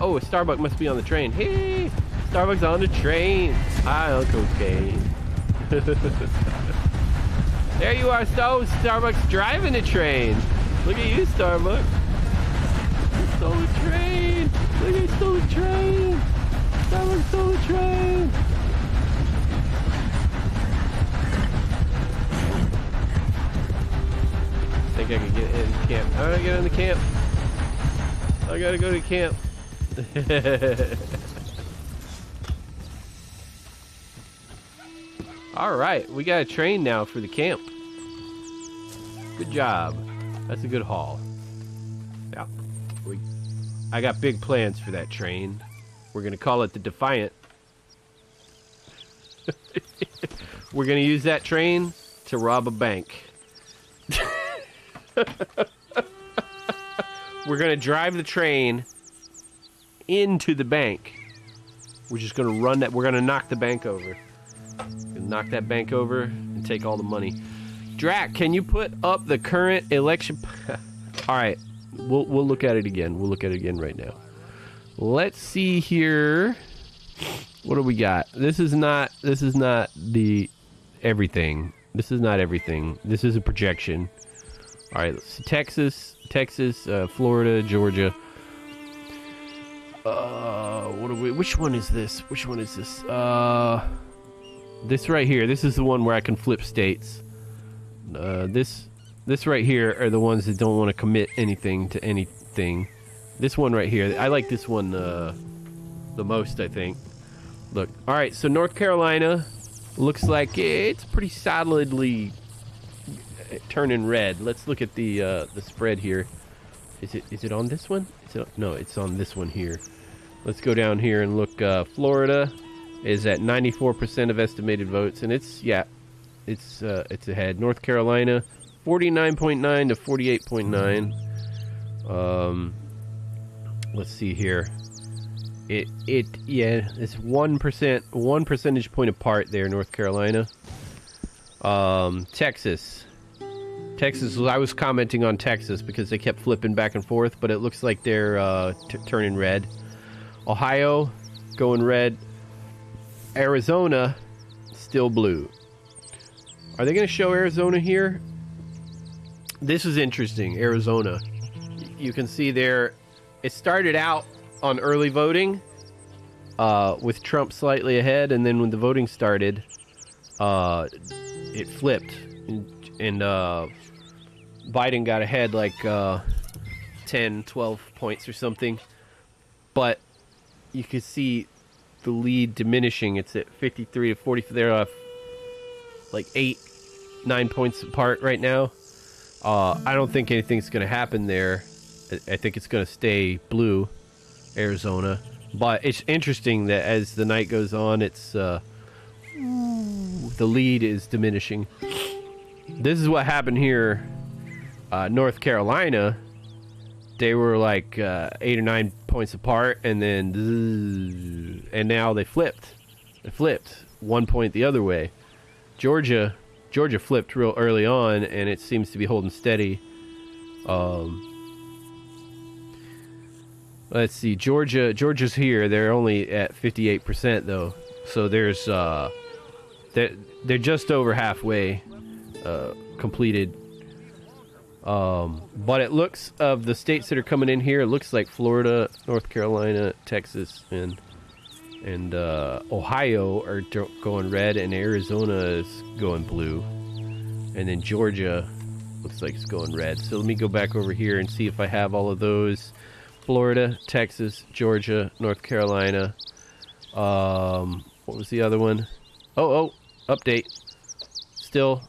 Oh, Starbucks must be on the train. Hey, Starbucks on the train. Hi, Uncle Kane. There you are, Starbucks driving the train. Look at you, Starbucks. You stole the train. Look at you stole the train. Starbucks stole the train. I think I can get in camp. How do I get in the camp? I gotta go to camp. All right, we got a train now for the camp. Good job. That's a good haul. Yeah, I got big plans for that train. We're gonna call it the Defiant. We're gonna use that train to rob a bank. We're gonna drive the train into the bank. We're just gonna run that. We're gonna knock the bank over. Knock that bank over and take all the money. Drac, can you put up the current election? All right, we'll look at it again. We'll look at it again right now. Let's see here. What do we got? This is not the everything. This is not everything. This is a projection. All right, let's see. Texas, Florida, Georgia. Which one is this? Which one is this? This right here. This is the one where I can flip states. This right here are the ones that don't want to commit anything to anything. This one right here. I like this one the most, I think. Look. All right. So North Carolina looks like it's pretty solidly turning red. Let's look at the spread here. Is it on this one? No, it's on this one here. Let's go down here and look. Florida is at 94% of estimated votes, and it's ahead. North Carolina, 49.9 to 48.9. Let's see here. It's 1%, 1 percentage point apart there. North Carolina. Texas. I was commenting on Texas because they kept flipping back and forth, but it looks like they're turning red. Ohio, going red. Arizona, still blue. Are they going to show Arizona here? This is interesting. Arizona. You can see there, it started out on early voting with Trump slightly ahead, and then when the voting started, it flipped. And Biden got ahead like 10, 12 points or something. But you can see the lead diminishing. It's at 53 to 40. They're like 8-9 points apart right now. I don't think anything's going to happen there. I think it's going to stay blue, Arizona. But it's interesting that as the night goes on, it's the lead is diminishing. This is what happened here. North Carolina, they were like 8 or 9 points apart, and then and now they flipped. It flipped 1 point the other way. Georgia flipped real early on, and it seems to be holding steady. Let's see, Georgia's here. They're only at 58% though, so there's they're just over halfway completed. But it looks, of the states that are coming in here, it looks like Florida, North Carolina, Texas, and Ohio are going red, and Arizona is going blue, and then Georgia looks like it's going red. So let me go back over here and see if I have all of those. Florida, Texas, Georgia, North Carolina. What was the other one? Oh, update. Still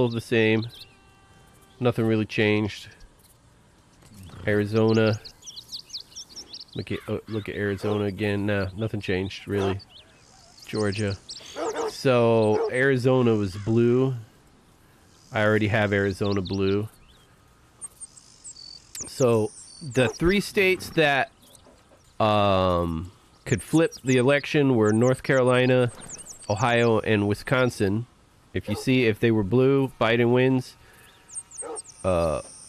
the same. Nothing really changed. Arizona. Look at Arizona again. Nah, nothing changed really. Georgia. So Arizona was blue. I already have Arizona blue. So the 3 states that could flip the election were North Carolina, Ohio, and Wisconsin. If you see, if they were blue, Biden wins.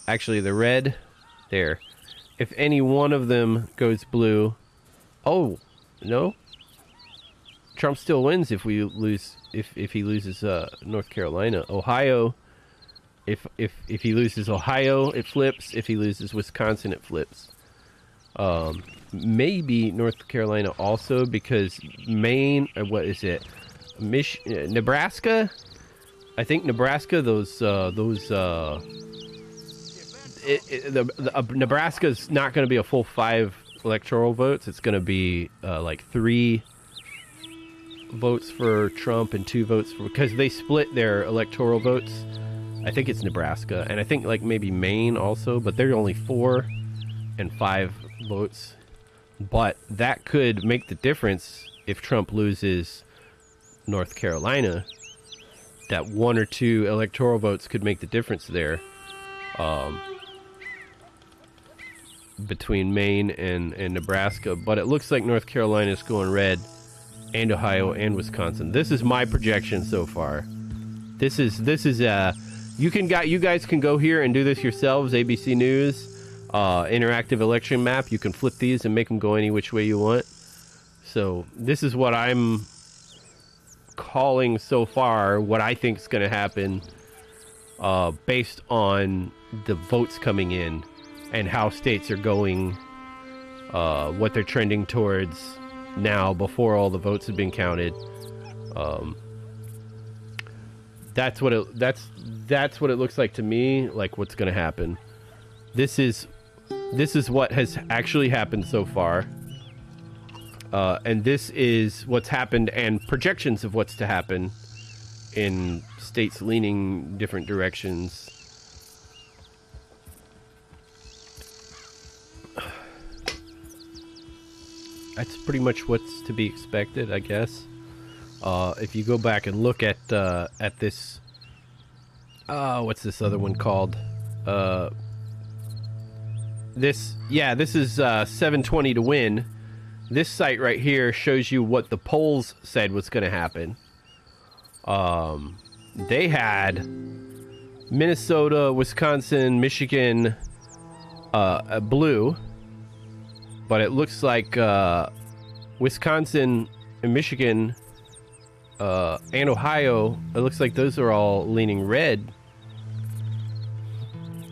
Actually, the red, there. If any one of them goes blue, oh no, Trump still wins if we lose. If he loses North Carolina, Ohio. If he loses Ohio, it flips. If he loses Wisconsin, it flips. Maybe North Carolina also, because Maine. What is it? Nebraska. I think Nebraska. Nebraska's not going to be a full 5 electoral votes. It's going to be like 3 votes for Trump and 2 votes for, because they split their electoral votes. I think it's Nebraska, and I think like maybe Maine also, but they're only 4 and 5 votes. But that could make the difference if Trump loses North Carolina. That 1 or 2 electoral votes could make the difference there. Between Maine and Nebraska, but it looks like North Carolina is going red, and Ohio and Wisconsin. This is my projection so far. This is you guys can go here and do this yourselves. ABC News, interactive election map. You can flip these and make them go any which way you want. So this is what I'm calling so far. What I think is going to happen, based on the votes coming in and how states are going, what they're trending towards now before all the votes have been counted. That's what it looks like to me, like what's going to happen. This is what has actually happened so far. And this is what's happened, and projections of what's to happen in states leaning different directions. That's pretty much what's to be expected, I guess. If you go back and look at this, what's this other one called? This is 720 to win. This site right here shows you what the polls said was going to happen. They had Minnesota, Wisconsin, Michigan, blue. But it looks like Wisconsin and Michigan and Ohio, it looks like those are all leaning red.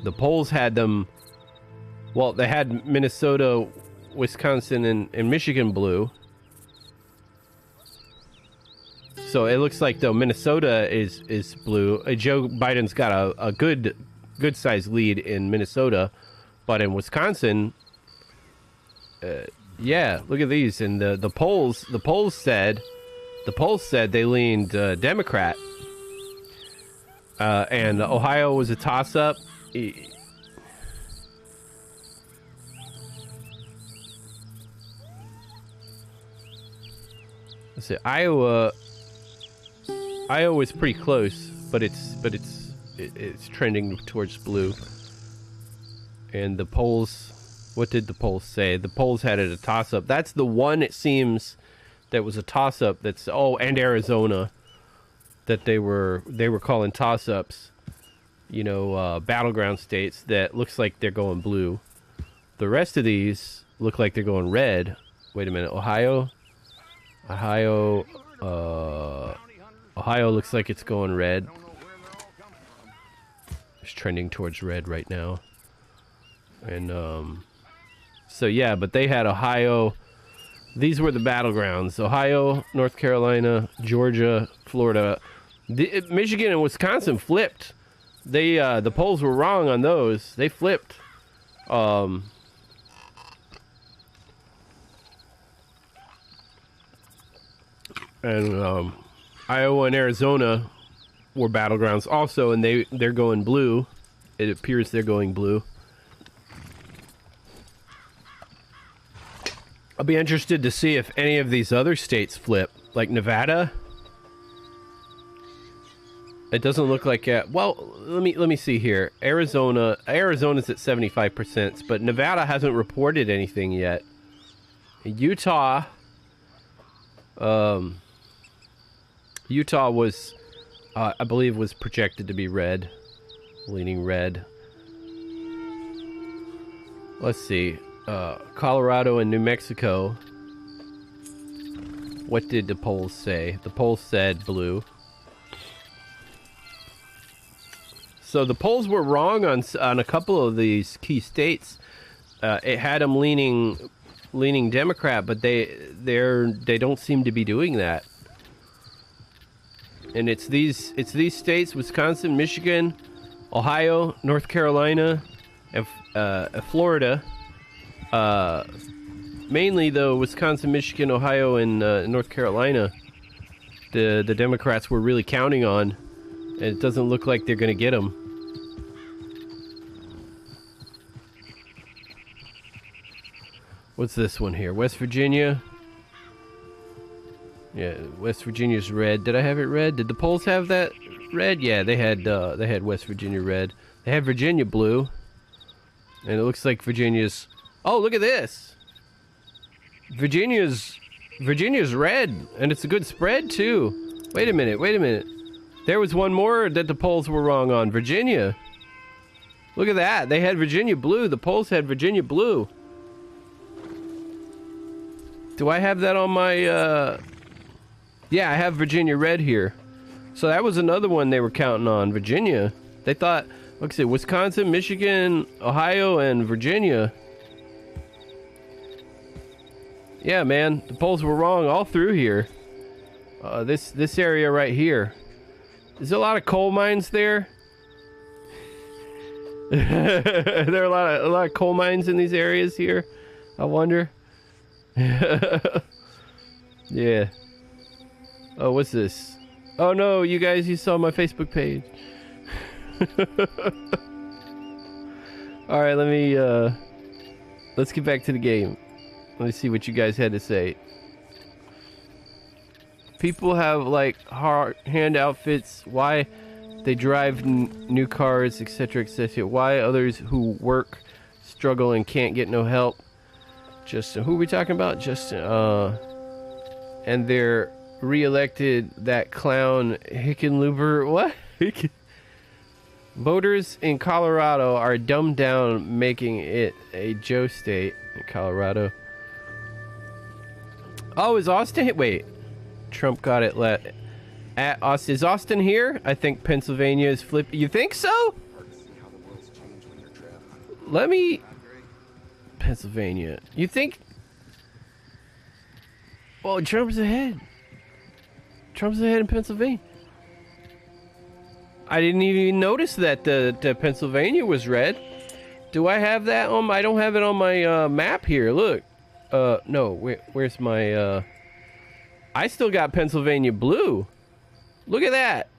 The polls had them, well, they had Minnesota, Wisconsin, and Michigan blue. So it looks like, though, Minnesota is blue. Joe Biden's got a good sized lead in Minnesota, but in Wisconsin... yeah, look at these, and the polls said they leaned Democrat, and Ohio was a toss-up. Let's see, Iowa is pretty close, but it's trending towards blue, and the polls. What did the polls say? The polls had it a toss-up. That's the one, it seems, that was a toss-up. That's and Arizona, that they were calling toss-ups. You know, battleground states that looks like they're going blue. The rest of these look like they're going red. Wait a minute, Ohio looks like it's going red. It's trending towards red right now. And so yeah, but they had Ohio. These were the battlegrounds: Ohio, North Carolina, Georgia, Florida. Michigan and Wisconsin flipped. They the polls were wrong on those. They flipped. And Iowa and Arizona were battlegrounds also, and they're going blue. It appears they're going blue. I'll be interested to see if any of these other states flip, like Nevada. It doesn't look like it. Well, let me see here. Arizona's at 75%, but Nevada hasn't reported anything yet. Utah was, I believe, was projected to be red, leaning red. Let's see. Colorado and New Mexico. What did the polls say? The polls said blue. So the polls were wrong on a couple of these key states. It had them leaning Democrat, but they don't seem to be doing that. And it's these states: Wisconsin, Michigan, Ohio, North Carolina, and Florida. Mainly though, Wisconsin, Michigan, Ohio, and North Carolina, the Democrats were really counting on, and it doesn't look like they're going to get them. What's this one here? West Virginia. Yeah, West Virginia's red. Did I have it red? Did the polls have that red? Yeah, they had West Virginia red. They had Virginia blue, and it looks like Virginia's. Oh, look at this. Virginia's red, and it's a good spread too. Wait a minute. There was one more that the polls were wrong on. Virginia. Look at that. They had Virginia blue. The polls had Virginia blue. Do I have that on my, yeah, I have Virginia red here. So that was another one they were counting on, Virginia. They thought, let's see, Wisconsin, Michigan, Ohio, and Virginia. Yeah, man, the polls were wrong all through here. This area right here. There's a lot of coal mines there. There are a lot of coal mines in these areas here. I wonder. Yeah. Oh, what's this? Oh no, you guys, you saw my Facebook page. Alright, let's get back to the game. Let me see what you guys had to say. People have like hand outfits. Why they drive new cars, etc., etc. Why others who work struggle and can't get no help. Justin, who are we talking about? Justin, and they're re-elected that clown Hickenlooper. What? Voters in Colorado are dumbed down, making it a Joe state in Colorado. Oh, is Austin hit? Wait, Trump got it. At Austin, is Austin here? I think Pennsylvania is flip. You think so? Let me. Pennsylvania. You think? Well, Trump's ahead. Trump's ahead in Pennsylvania. I didn't even notice that the Pennsylvania was red. Do I have that on? I don't have it on my map here. Look. No. Where's my? I still got Pennsylvania blue. Look at that.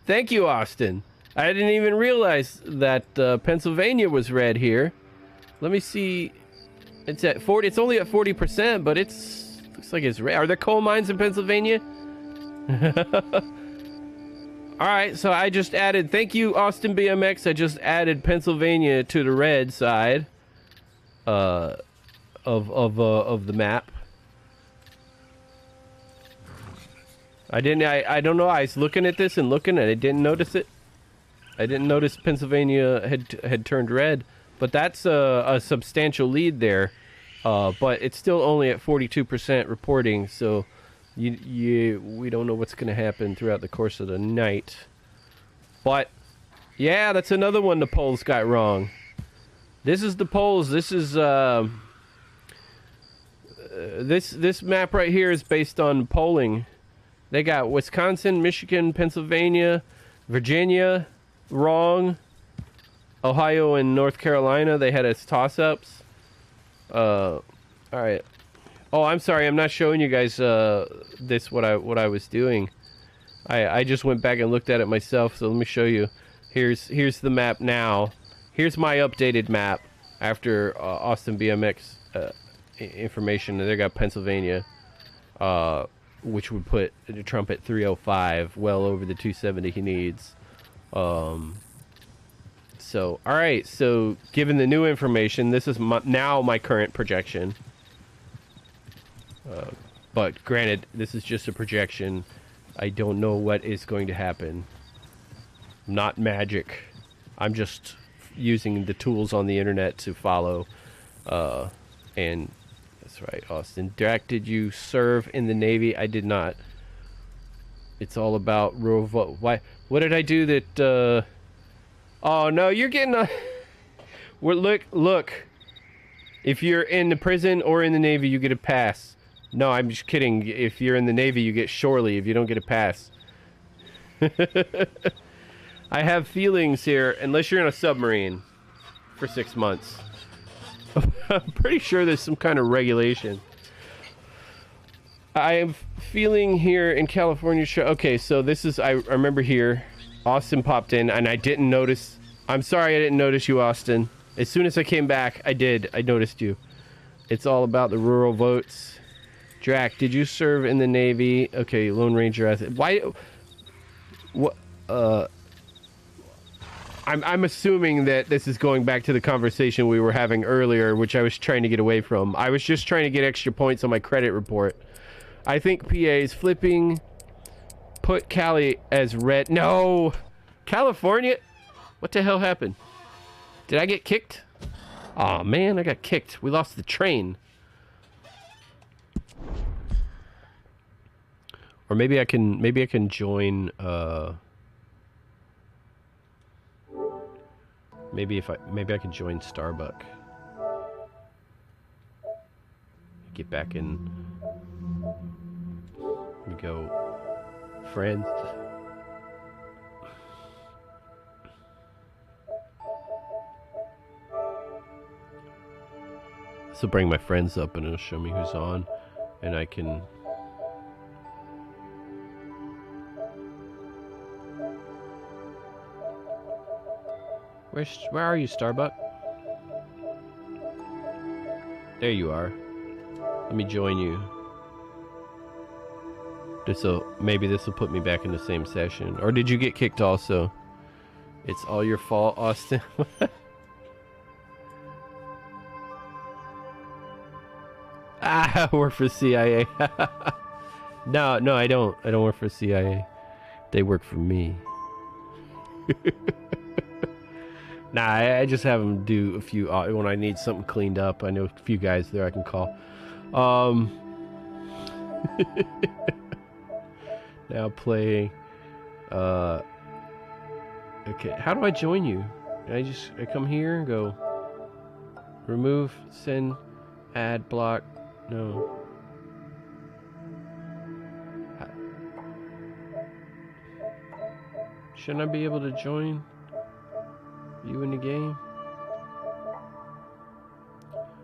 Thank you, Austin. I didn't even realize that Pennsylvania was red here. Let me see. It's at 40. It's only at 40%, but looks like it's red. Are there coal mines in Pennsylvania? All right, so I just added. Thank you, Austin BMX. I just added Pennsylvania to the red side. of the map. I don't know. I was looking at this and looking, and I didn't notice it. I didn't notice Pennsylvania had turned red, but that's a substantial lead there. But it's still only at 42% reporting, so we don't know what's going to happen throughout the course of the night. But yeah, that's another one the polls got wrong. This is the polls. This is this map right here is based on polling. They got Wisconsin, Michigan, Pennsylvania, Virginia wrong. Ohio and North Carolina, they had as toss-ups. All right. Oh, I'm sorry. I'm not showing you guys this what I was doing. I just went back and looked at it myself. So let me show you. Here's the map now. Here's my updated map after Austin BMX information. They got Pennsylvania, which would put Trump at 305, well over the 270 he needs. So, all right. So, given the new information, this is now my current projection. But granted, this is just a projection. I don't know what is going to happen. Not magic. I'm just using the tools on the internet to follow. And that's right, Austin. Drac, did you serve in the Navy? I did not. It's all about rural vote. Why? What did I do that? Oh no, you're getting a. Well, look. If you're in the prison or in the Navy, you get a pass. No, I'm just kidding. If you're in the Navy, you get shore leave. You don't get a pass. I have feelings here, unless you're in a submarine for 6 months. I'm pretty sure there's some kind of regulation. I am feeling here in California. Okay, so this is, I remember here, Austin popped in, and I didn't notice. I'm sorry I didn't notice you, Austin. As soon as I came back, I noticed you. It's all about the rural votes. Drac, did you serve in the Navy? Okay, Lone Ranger. Why? What? I'm assuming that this is going back to the conversation we were having earlier, which I was trying to get away from. I was just trying to get extra points on my credit report. I think PA is flipping. Put Cali as red. No! California? What the hell happened? Did I get kicked? Aw, man, I got kicked. We lost the train. Or maybe I can join, maybe I can join Starbuck. Get back in. Let me go. Friends. This will bring my friends up and it'll show me who's on. And I can... Where are you, Starbuck? There you are. Let me join you. Maybe this will put me back in the same session. Or did you get kicked also? It's all your fault, Austin. I work for CIA. No, I don't. I don't work for CIA. They work for me. Nah, I just have them do a few when I need something cleaned up. I know a few guys there I can call. Now play. Okay, how do I join you? I come here and go remove, send, add, block. No. Shouldn't I be able to join you in the game?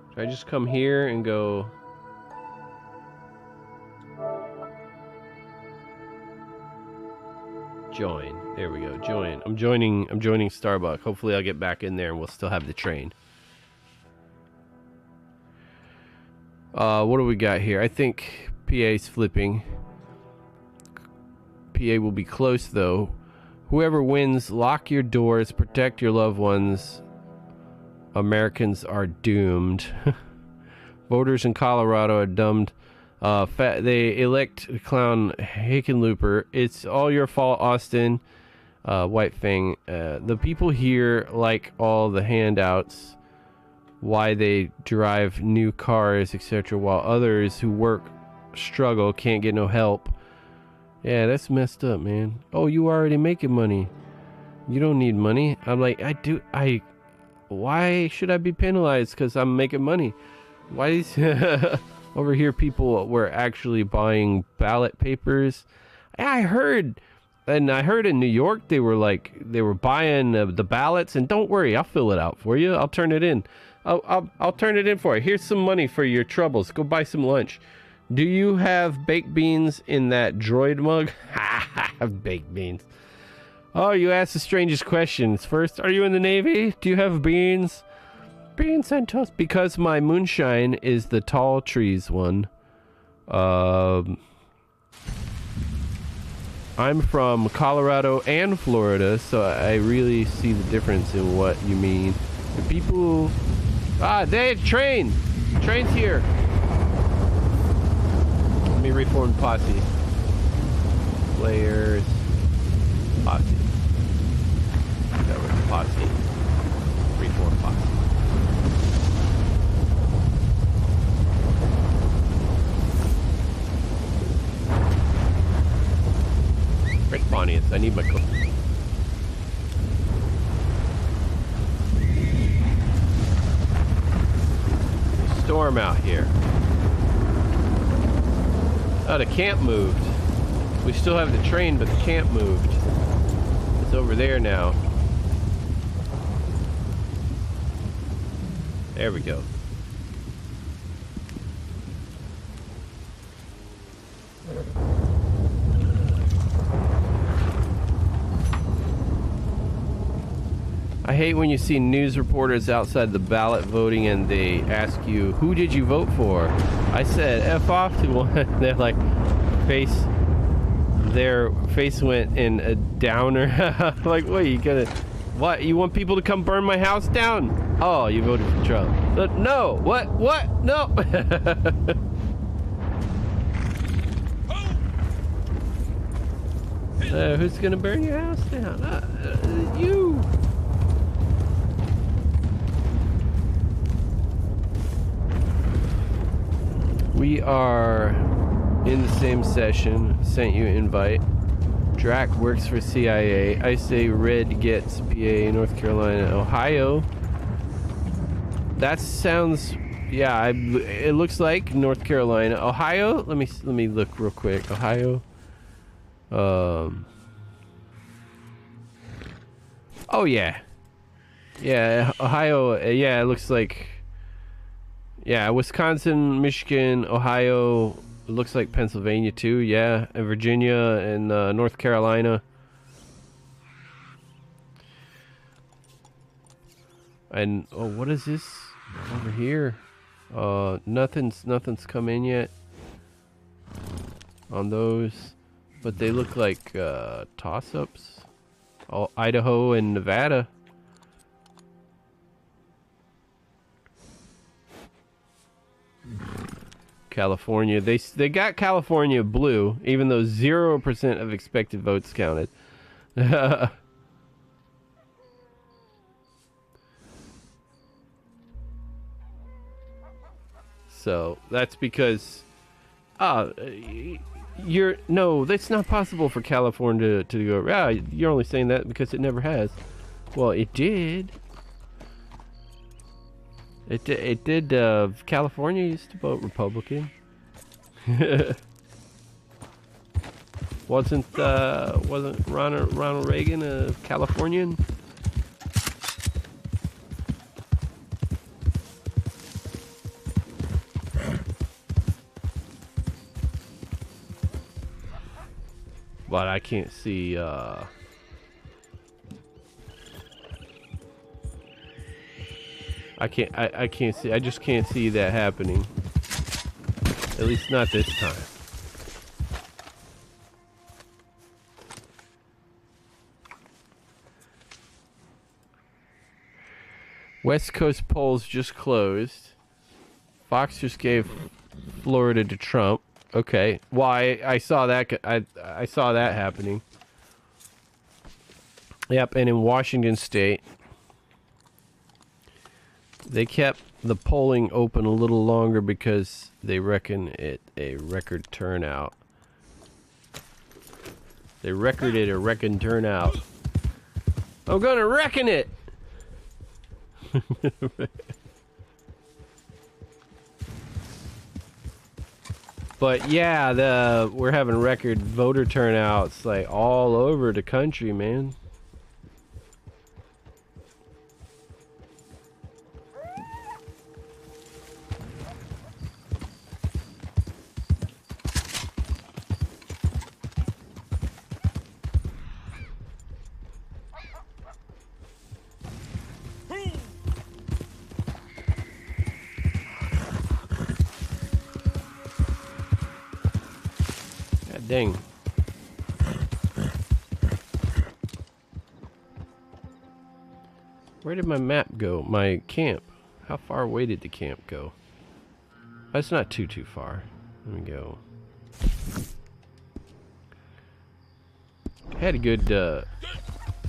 Should I just come here and go join? There we go. Join. I'm joining Starbuck. Hopefully I'll get back in there and we'll still have the train. What do we got here? I think PA's flipping. PA will be close though. Whoever wins, lock your doors, protect your loved ones. Americans are doomed. Voters in Colorado are dumbed. They elect clown Hickenlooper. It's all your fault, Austin. White Fang. The people here like all the handouts. Why they drive new cars, etc., while others who work struggle, can't get no help. Yeah, that's messed up, man. Oh, you already making money. You don't need money. I'm like, why should I be penalized because I'm making money? Why is over here people were actually buying ballot papers? I heard in New York they were buying the ballots, and don't worry, I'll fill it out for you. I'll turn it in. I'll turn it in for you. Here's some money for your troubles. Go buy some lunch. Do you have baked beans in that droid mug? Baked beans. Oh, you asked the strangest questions. First, are you in the Navy? Do you have beans? Beans and toast. Because my moonshine is the tall trees one. I'm from Colorado and Florida, so I really see the difference in what you mean. The people... train! Train's here. Let me reform posse. Players... Posse. That was posse. Reform posse. Rick Pontius, I need my cook. Storm out here. Oh, the camp moved. We still have the train, but the camp moved. It's over there now. There we go. I hate when you see news reporters outside the ballot voting and they ask you, who did you vote for? I said, F off to one. They're like, their face went in a downer. Like, what, what? You want people to come burn my house down? Oh, you voted for Trump. But no, what? No. Who's gonna burn your house down? You. We are in the same session. Sent you an invite. Drac works for CIA. I say Red gets PA, North Carolina, Ohio. That sounds, yeah. It looks like North Carolina, Ohio. Let me look real quick. Ohio. Oh yeah, yeah. Ohio. Yeah, it looks like. Yeah, Wisconsin, Michigan, Ohio, it looks like Pennsylvania too, yeah, and Virginia and North Carolina. And, oh, what is this over here? Nothing's come in yet on those, but they look like toss-ups. Oh, Idaho and Nevada. California, they got California blue, even though 0% of expected votes counted. So that's because no, that's not possible for California to go. Yeah, you're only saying that because it never has. Well, it did. It did. California used to vote Republican. wasn't Ronald Reagan a Californian? But I can't see. I can't see. I just can't see that happening. At least not this time. West Coast polls just closed Fox just gave Florida to Trump. Okay. Why? I saw that. I saw that happening. Yep. And in Washington State, they kept the polling open a little longer because they reckon it a record turnout. They recorded a reckon turnout. I'm gonna reckon it. But yeah, we're having record voter turnouts like all over the country, man. Dang. Where did my map go? My camp. How far away did the camp go? That's not too far. Let me go. Had a good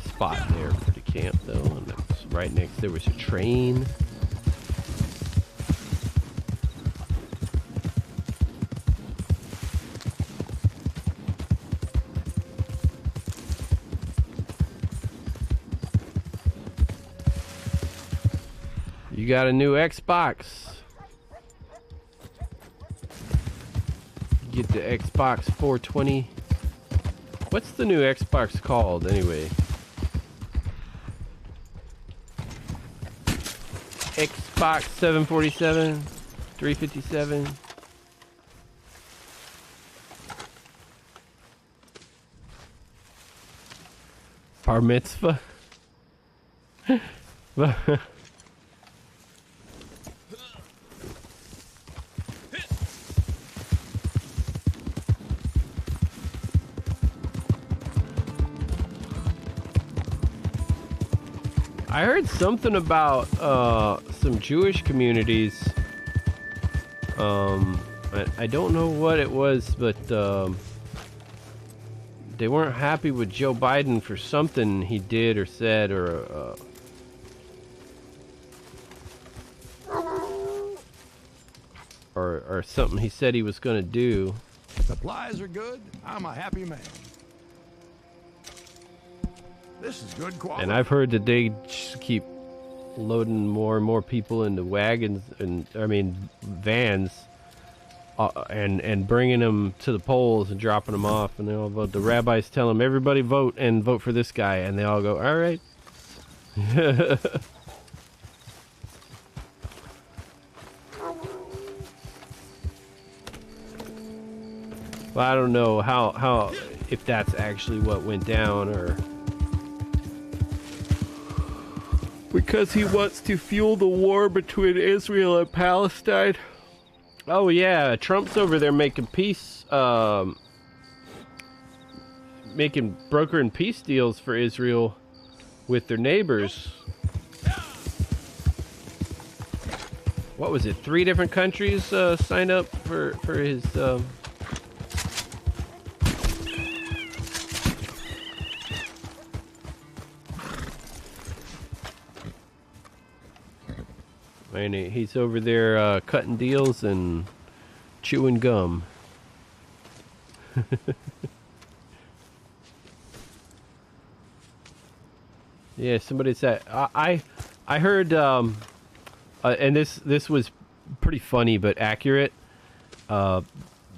spot there for the camp though, and it was right next. There was a train. You got a new Xbox. Get the Xbox 420. What's the new Xbox called anyway? Xbox 747, 357. Bar mitzvah. I heard something about some Jewish communities. I don't know what it was, but they weren't happy with Joe Biden for something he did or said, or something he said he was going to do. Supplies are good. I'm a happy man. This is good quality. And I've heard that they just keep loading more and more people into wagons and vans, and bringing them to the polls and dropping them off, and they all vote. The rabbis tell them, everybody vote and vote for this guy, and they all go, all right. Well, I don't know how if that's actually what went down, or because he wants to fuel the war between Israel and Palestine. Oh yeah, Trump's over there making peace, brokering peace deals for Israel with their neighbors. What was it? 3 different countries signed up for his. And he's over there cutting deals and chewing gum. Yeah, somebody said I heard, and this was pretty funny but accurate.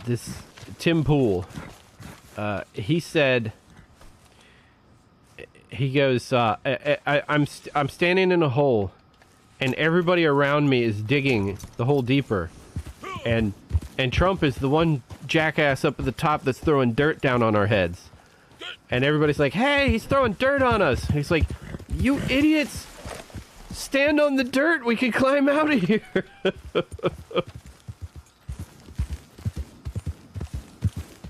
This Tim Pool, he said, he goes, I'm standing in a hole, and everybody around me is digging the hole deeper, and Trump is the one jackass up at the top that's throwing dirt down on our heads, and everybody's like, hey, he's throwing dirt on us. And he's like, you idiots, stand on the dirt, we can climb out of here.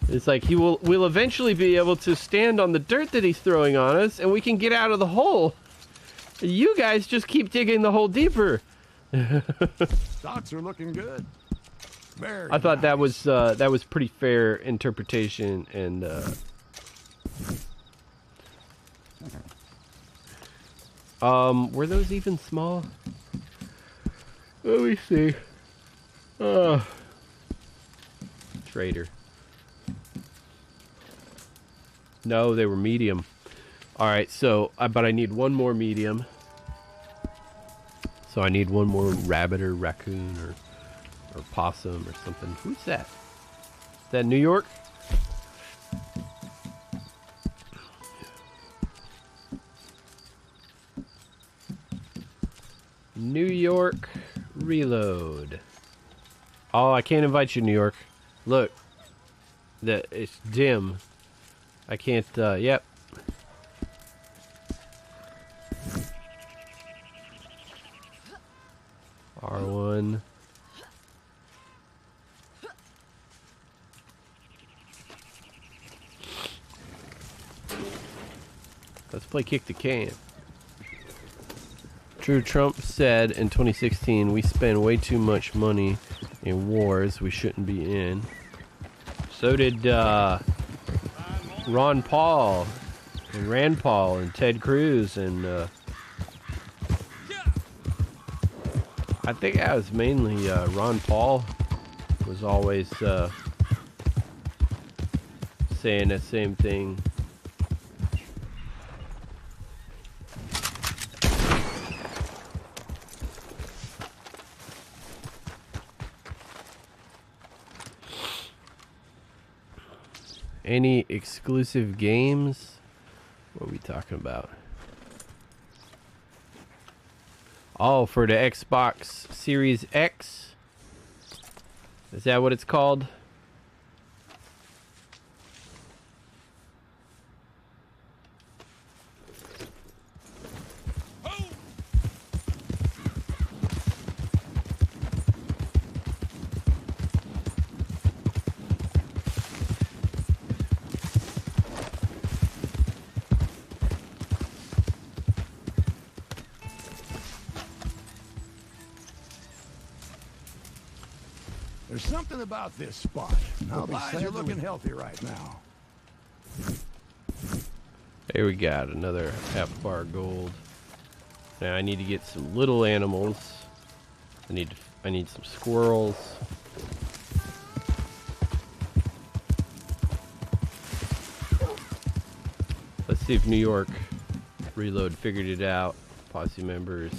It's like, we'll eventually be able to stand on the dirt that he's throwing on us, and we can get out of the hole. You guys just keep digging the hole deeper. Stocks are looking good. Very I thought nice. that was pretty fair interpretation, and were those even small? Let me see. Trader. No, they were medium. All right, so but I need one more medium. So I need one more rabbit or raccoon or possum or something. Who's that? Is that New York? New York reload. Oh, I can't invite you, New York. Look, it's dim. I can't. Yep. R1. Let's play kick the can. True, Trump said in 2016, we spend way too much money in wars we shouldn't be in. So did Ron Paul and Rand Paul and Ted Cruz and I think that was mainly Ron Paul was always saying the same thing. Any exclusive games? What are we talking about? Oh, for the Xbox Series X? Is that what it's called? There's something about this spot. Now, guys are looking healthy right now. There we got another half bar gold. Now I need to get some little animals. I need some squirrels. Let's see if New York Reload figured it out. Posse members.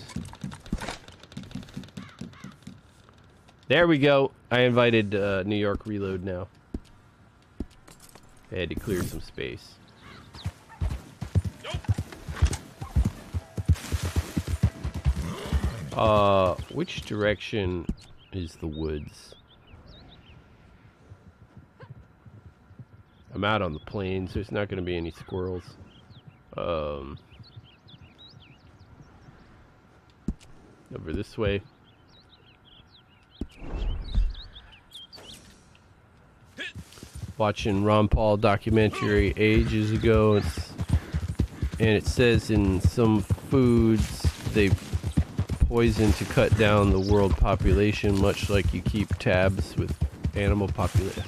There we go. I invited New York Reload now. I had to clear some space. Which direction is the woods? I'm out on the plains. There's not going to be any squirrels. Over this way. Watching Ron Paul documentary ages ago, and it says in some foods they poison to cut down the world population, much like you keep tabs with animal population.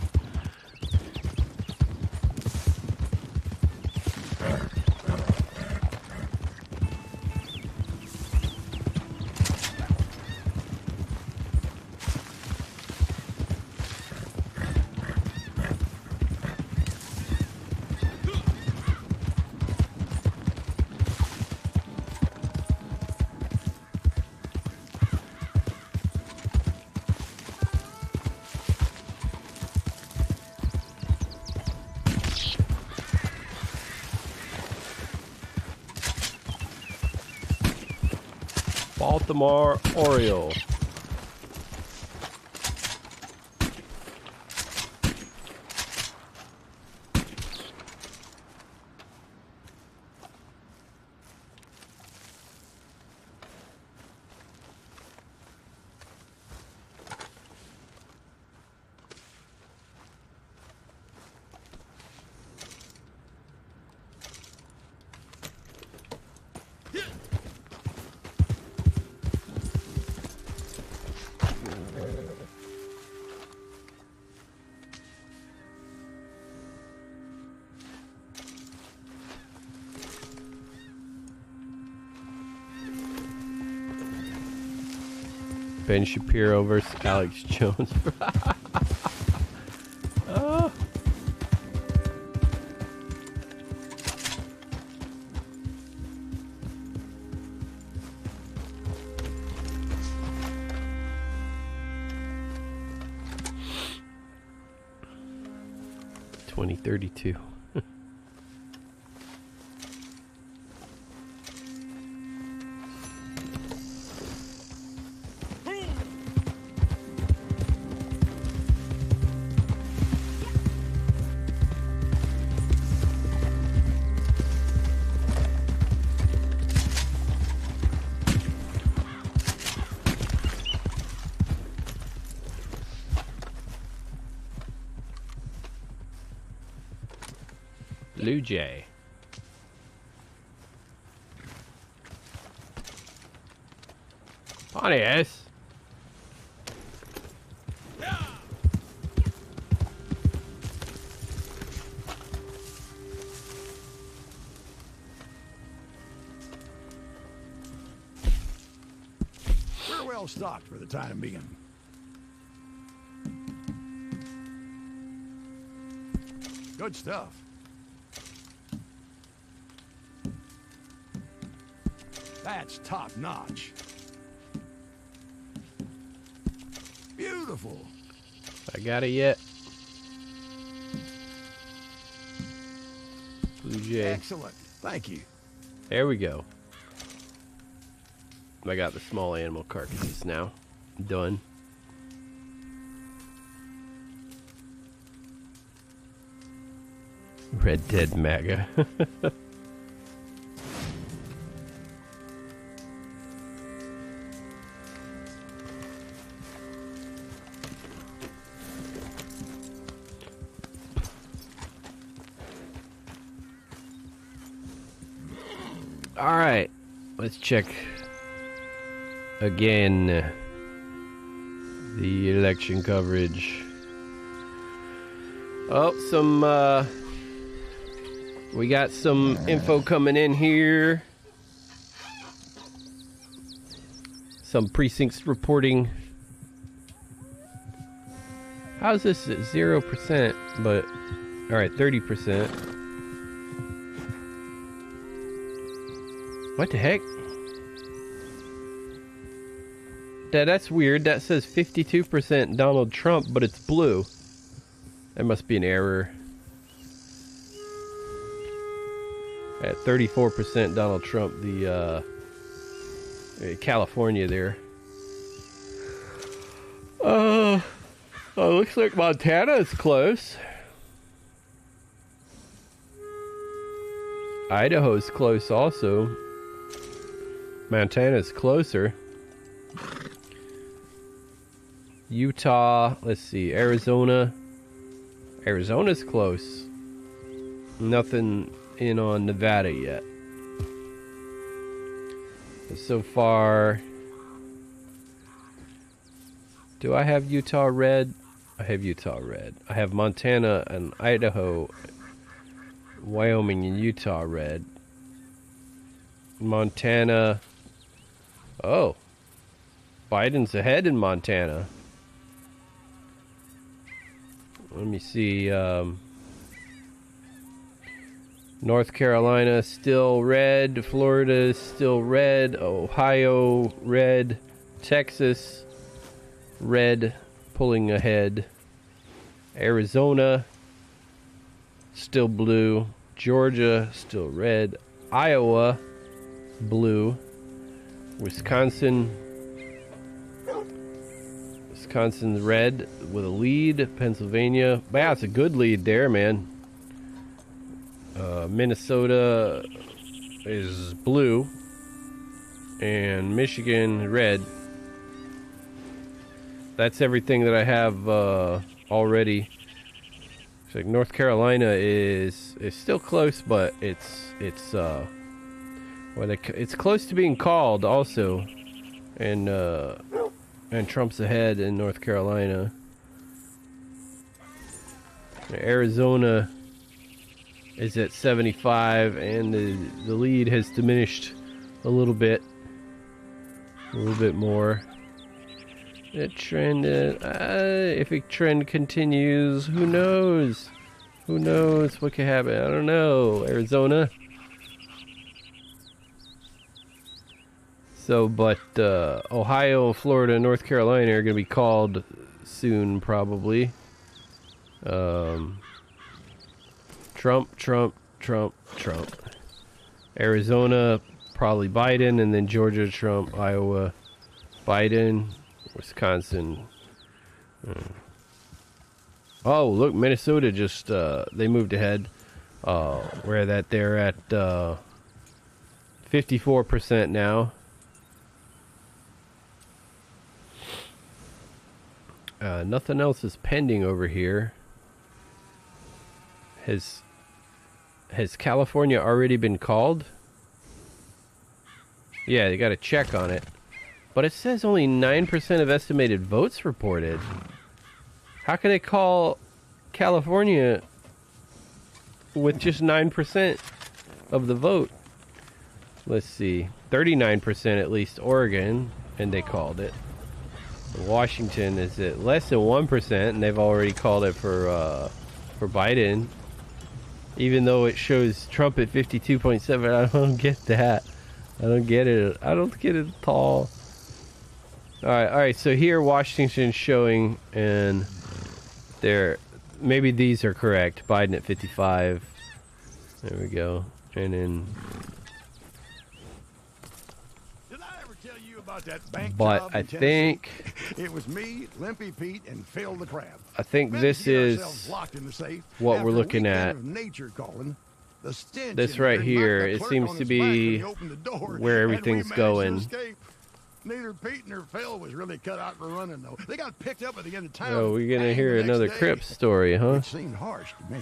Baltimore Oriole. Ben Shapiro versus Alex Jones. Oh. $20.32. Blue Jay. Pontius. We're well stocked for the time being. Good stuff. That's top notch. Beautiful. I got it yet. Blue Jay. Excellent. Thank you. There we go. I got the small animal carcasses now. Done. Red Dead MAGA. Alright, let's check again the election coverage. Oh, we got some info coming in here. Some precincts reporting. How's this at 0%? But, alright, 30%. What the heck? That's weird. That says 52% Donald Trump, but it's blue. That must be an error. At 34% Donald Trump, the California there. Oh, looks like Montana is close. Idaho's close also. Montana's closer. Utah, let's see, Arizona. Arizona's close. Nothing in on Nevada yet. But so far, do I have Utah red? I have Utah red. I have Montana and Idaho, Wyoming and Utah red. Montana. Oh, Biden's ahead in Montana. Let me see. North Carolina still red. Florida still red. Ohio red. Texas red, pulling ahead. Arizona still blue. Georgia still red. Iowa blue. Wisconsin's red with a lead. Pennsylvania, yeah, it's a good lead there, man. Minnesota is blue, and Michigan red. That's everything that I have already. It's like North Carolina is still close, but it's close to being called also, and Trump's ahead in North Carolina. Arizona is at 75, and the lead has diminished a little bit more. That trend, if a trend continues, who knows? Who knows what could happen? I don't know. Arizona. So, but Ohio, Florida, and North Carolina are going to be called soon, probably. Trump. Arizona, probably Biden, and then Georgia, Trump, Iowa, Biden, Wisconsin. Oh, look, Minnesota just, they moved ahead. They're at 54% now. Nothing else is pending over here. Has California already been called? Yeah, they got to check on it. But it says only 9% of estimated votes reported. How can they call California with just 9% of the vote? Let's see. 39% at least Oregon, and they called it. Washington is at less than 1%, and they've already called it for Biden. Even though it shows Trump at 52.7, I don't get that. I don't get it. I don't get it at all. All right. So here Washington's showing, and maybe these are correct. Biden at 55. There we go. And then. Did I ever tell you about that bank But job I in Tennessee? think It was me, Limpy Pete, and Phil the Crab. I think this is what we're looking at. Nature calling. The stench This right here, it seems to be where everything's going. Neither Pete nor Phil was really cut out for running, though. They got picked up at the end of town. Oh, we're gonna hear another Crip story, huh? It seemed harsh to me.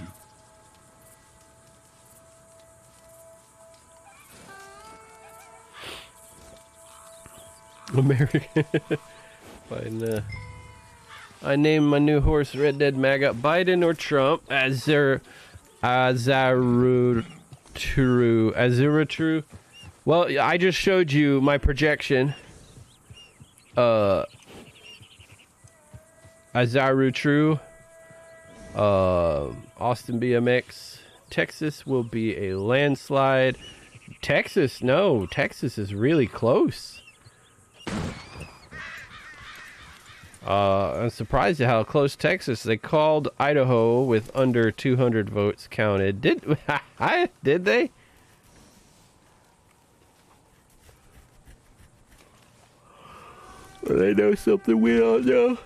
American. Biden, I named my new horse Red Dead MAGA Biden or Trump. Azurutru. Well, I just showed you my projection. Azurutru. Austin BMX. Texas will be a landslide. Texas, no. Texas is really close. I'm surprised at how close Texas. They called Idaho with under 200 votes counted. Did they? Well, they know something we don't know.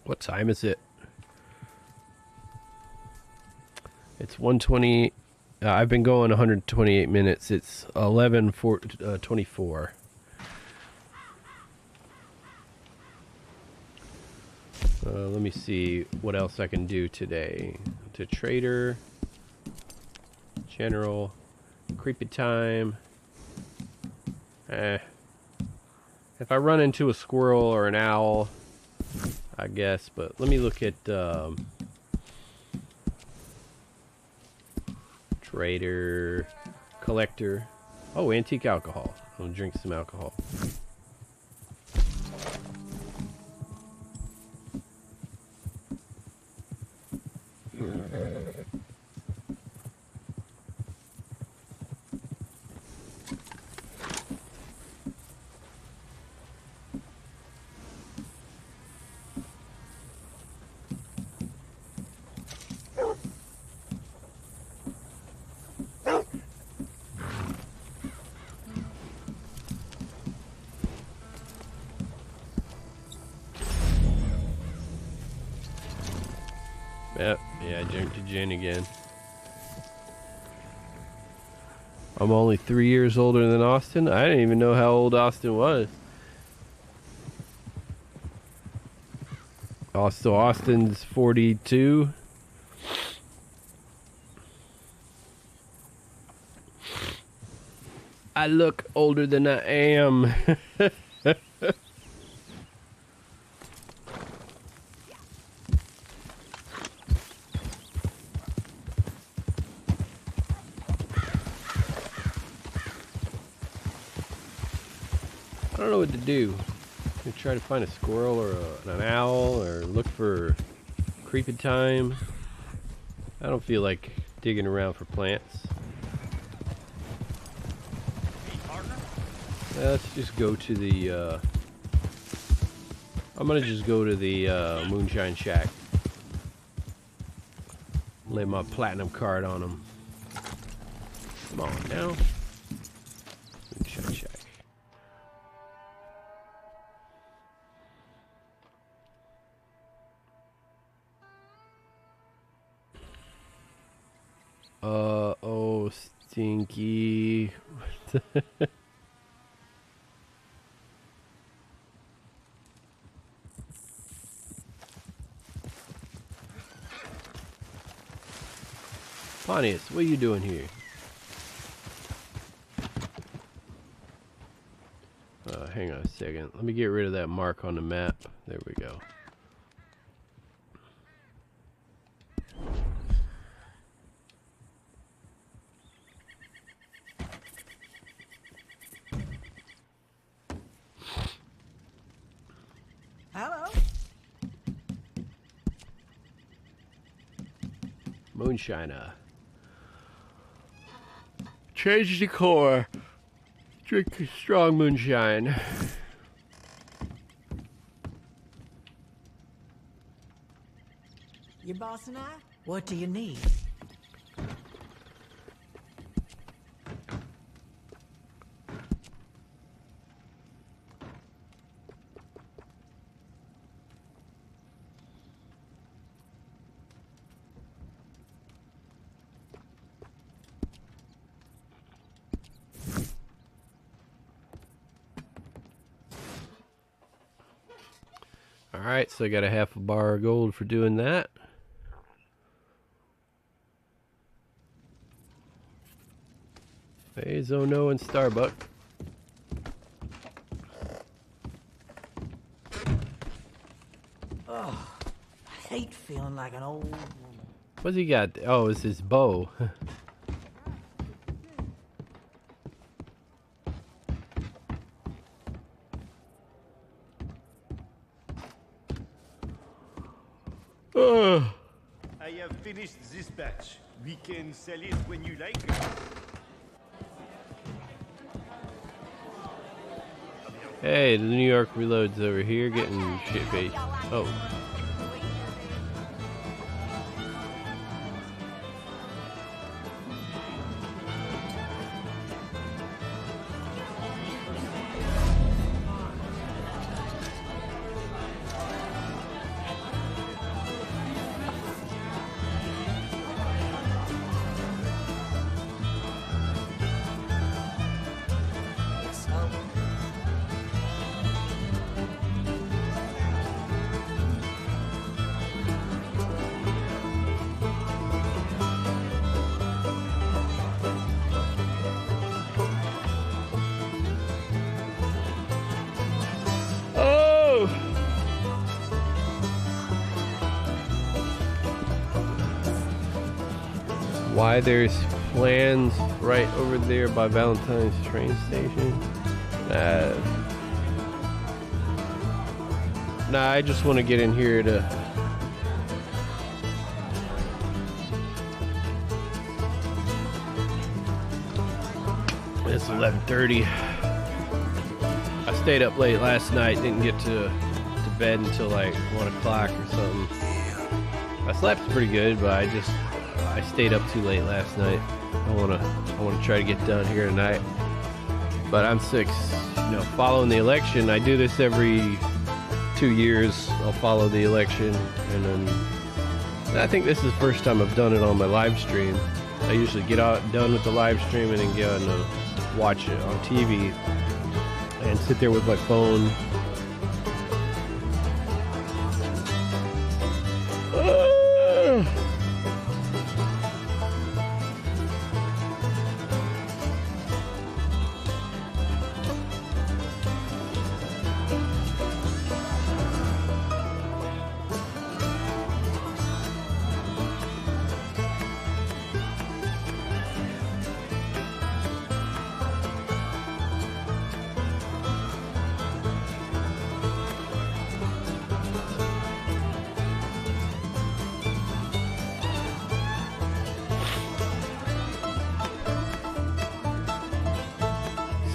What time is it? It's 1:20. I've been going 128 minutes. It's 11:24. Let me see what else I can do today. To trader, general, creepy time. If I run into a squirrel or an owl, I guess. But let me look at trader, collector. Oh, antique alcohol. I'll drink some alcohol. Yep, yeah, I drank the gin again. I'm only 3 years older than Austin. I didn't even know how old Austin was. So Austin's 42. I look older than I am. don't know what to do. I'm gonna try to find a squirrel or an owl or look for creeping time. I don't feel like digging around for plants. Let's just go to the I'm gonna just go to the Moonshine Shack. Lay my platinum card on him. Come on now. Moonshine Shack. Oh, stinky. Pontius, what are you doing here? Hang on a second. Let me get rid of that mark on the map. There we go. Hello. Moonshiner. Change the core. Drink strong moonshine. Your boss and I? What do you need? Alright, so I got a half a bar of gold for doing that. Hey, Zono and Starbuck. Oh, I hate feeling like an old woman. What's he got? Oh, it's his bow. I have finished this batch. We can sell it when you like it. Hey, the New York Reload's over here getting shit bait. Oh. Why there's plans right over there by Valentine's train station? Nah, I just want to get in here to... It's 11:30. I stayed up late last night, didn't get to bed until like 1 o'clock or something. I slept pretty good, but I stayed up too late last night. I wanna try to get done here tonight. But I'm sick, following the election. I do this every 2 years. I'll follow the election, and then I think this is the first time I've done it on my live stream. I usually get done with the live stream and then go and watch it on TV and sit there with my phone.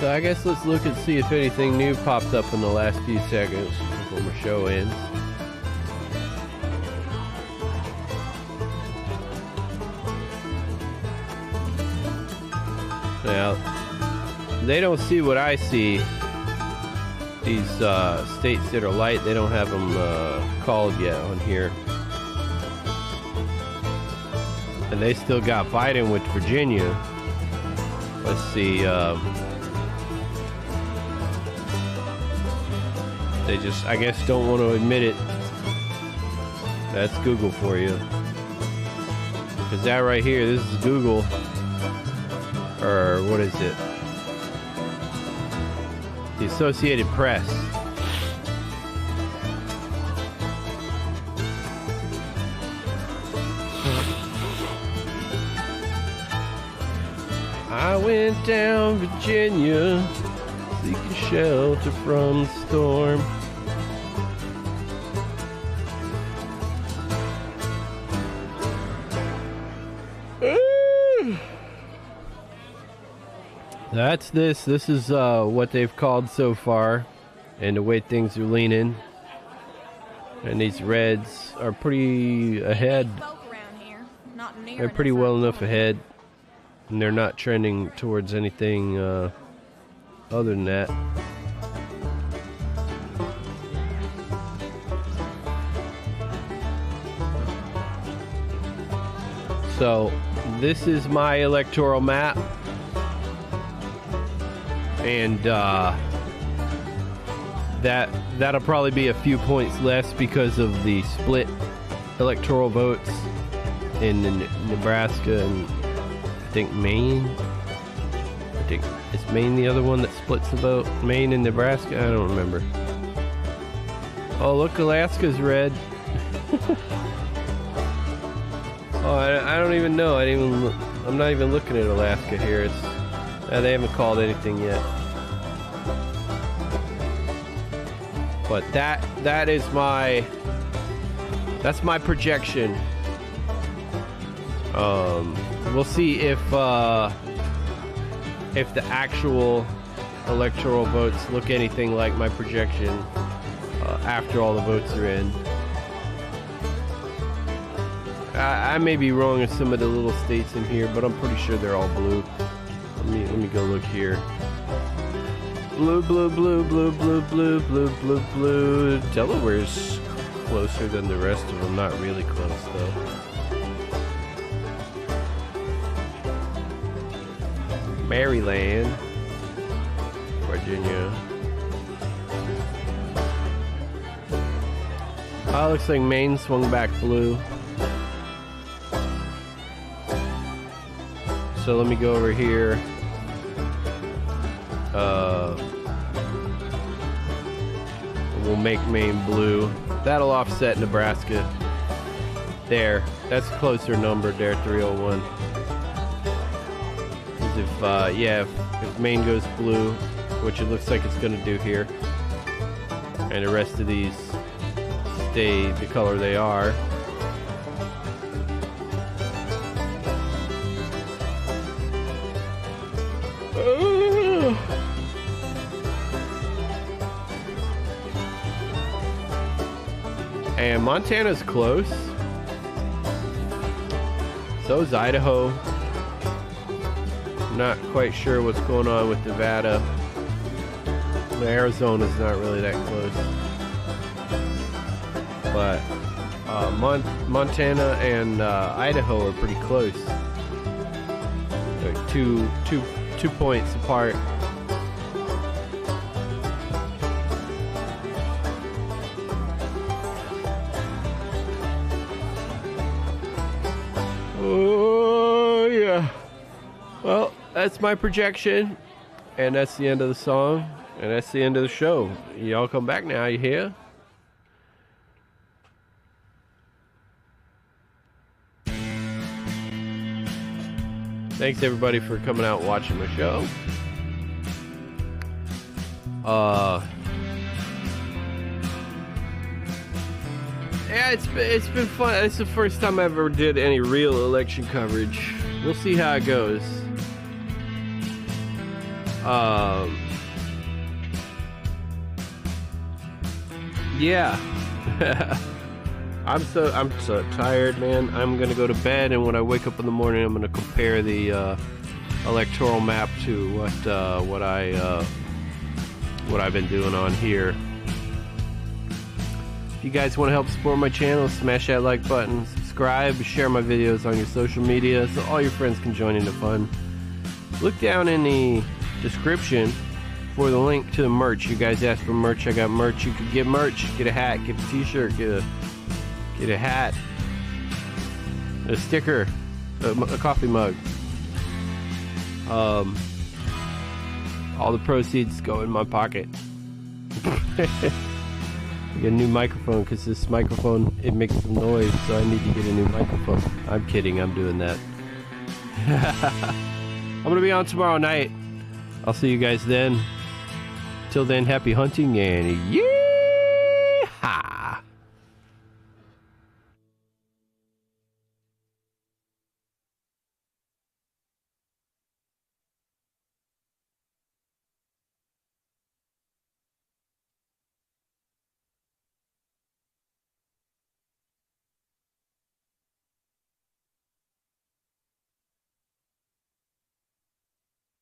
So I guess let's look and see if anything new popped up in the last few seconds before my show ends. Now, they don't see what I see. These states that are light, they don't have them called yet on here. And they still got Biden with Virginia. Let's see. They just, I guess, don't want to admit it. That's Google for you. Because that right here, this is Google. Or what is it? The Associated Press. I went down Virginia, seeking shelter from the storm. That's this. This is what they've called so far, and the way things are leaning. And these reds are pretty ahead. They're pretty well enough ahead, and they're not trending towards anything other than that. So this is my electoral map. And that'll probably be a few points less because of the split electoral votes in Nebraska and I think Maine. I think it's Maine the other one that splits the vote. Maine and Nebraska. I don't remember. Oh, look, Alaska's red. Oh, I don't even know. I'm not even looking at Alaska here. It's they haven't called anything yet. But that is that's my projection. We'll see if the actual electoral votes look anything like my projection after all the votes are in. I may be wrong in some of the little states in here, but I'm pretty sure they're all blue. Let me go look here. Blue, blue, blue, blue, blue, blue, blue, blue, blue. Delaware's closer than the rest of them. Not really close, though. Maryland. Virginia. Oh, looks like Maine swung back blue. So let me go over here. We'll make Maine blue. That'll offset Nebraska. There. That's closer numbered there, 301. Because if Maine goes blue, which it looks like it's going to do here, and the rest of these stay the color they are, and Montana's close. So is Idaho. Not quite sure what's going on with Nevada. Arizona's not really that close. But Montana and Idaho are pretty close. They're two points apart. Oh, yeah. Well, that's my projection. And that's the end of the song. And that's the end of the show. Y'all come back now, you hear? Thanks everybody for coming out and watching my show. Yeah, it's been fun. It's the first time I ever did any real election coverage. We'll see how it goes. Yeah. I'm so tired, man. I'm gonna go to bed, and when I wake up in the morning, I'm gonna compare the electoral map to what I've been doing on here. If you guys want to help support my channel, smash that like button, subscribe, share my videos on your social media so all your friends can join in the fun. Look down in the description for the link to the merch. You guys asked for merch. I got merch. You could get merch, get a hat, get a t-shirt, get a hat, a sticker, a coffee mug. All the proceeds go in my pocket. I get a new microphone because this microphone, it makes some noise, so I need to get a new microphone. I'm kidding, I'm doing that. I'm gonna be on tomorrow night. I'll see you guys then. Till then, happy hunting and yeah.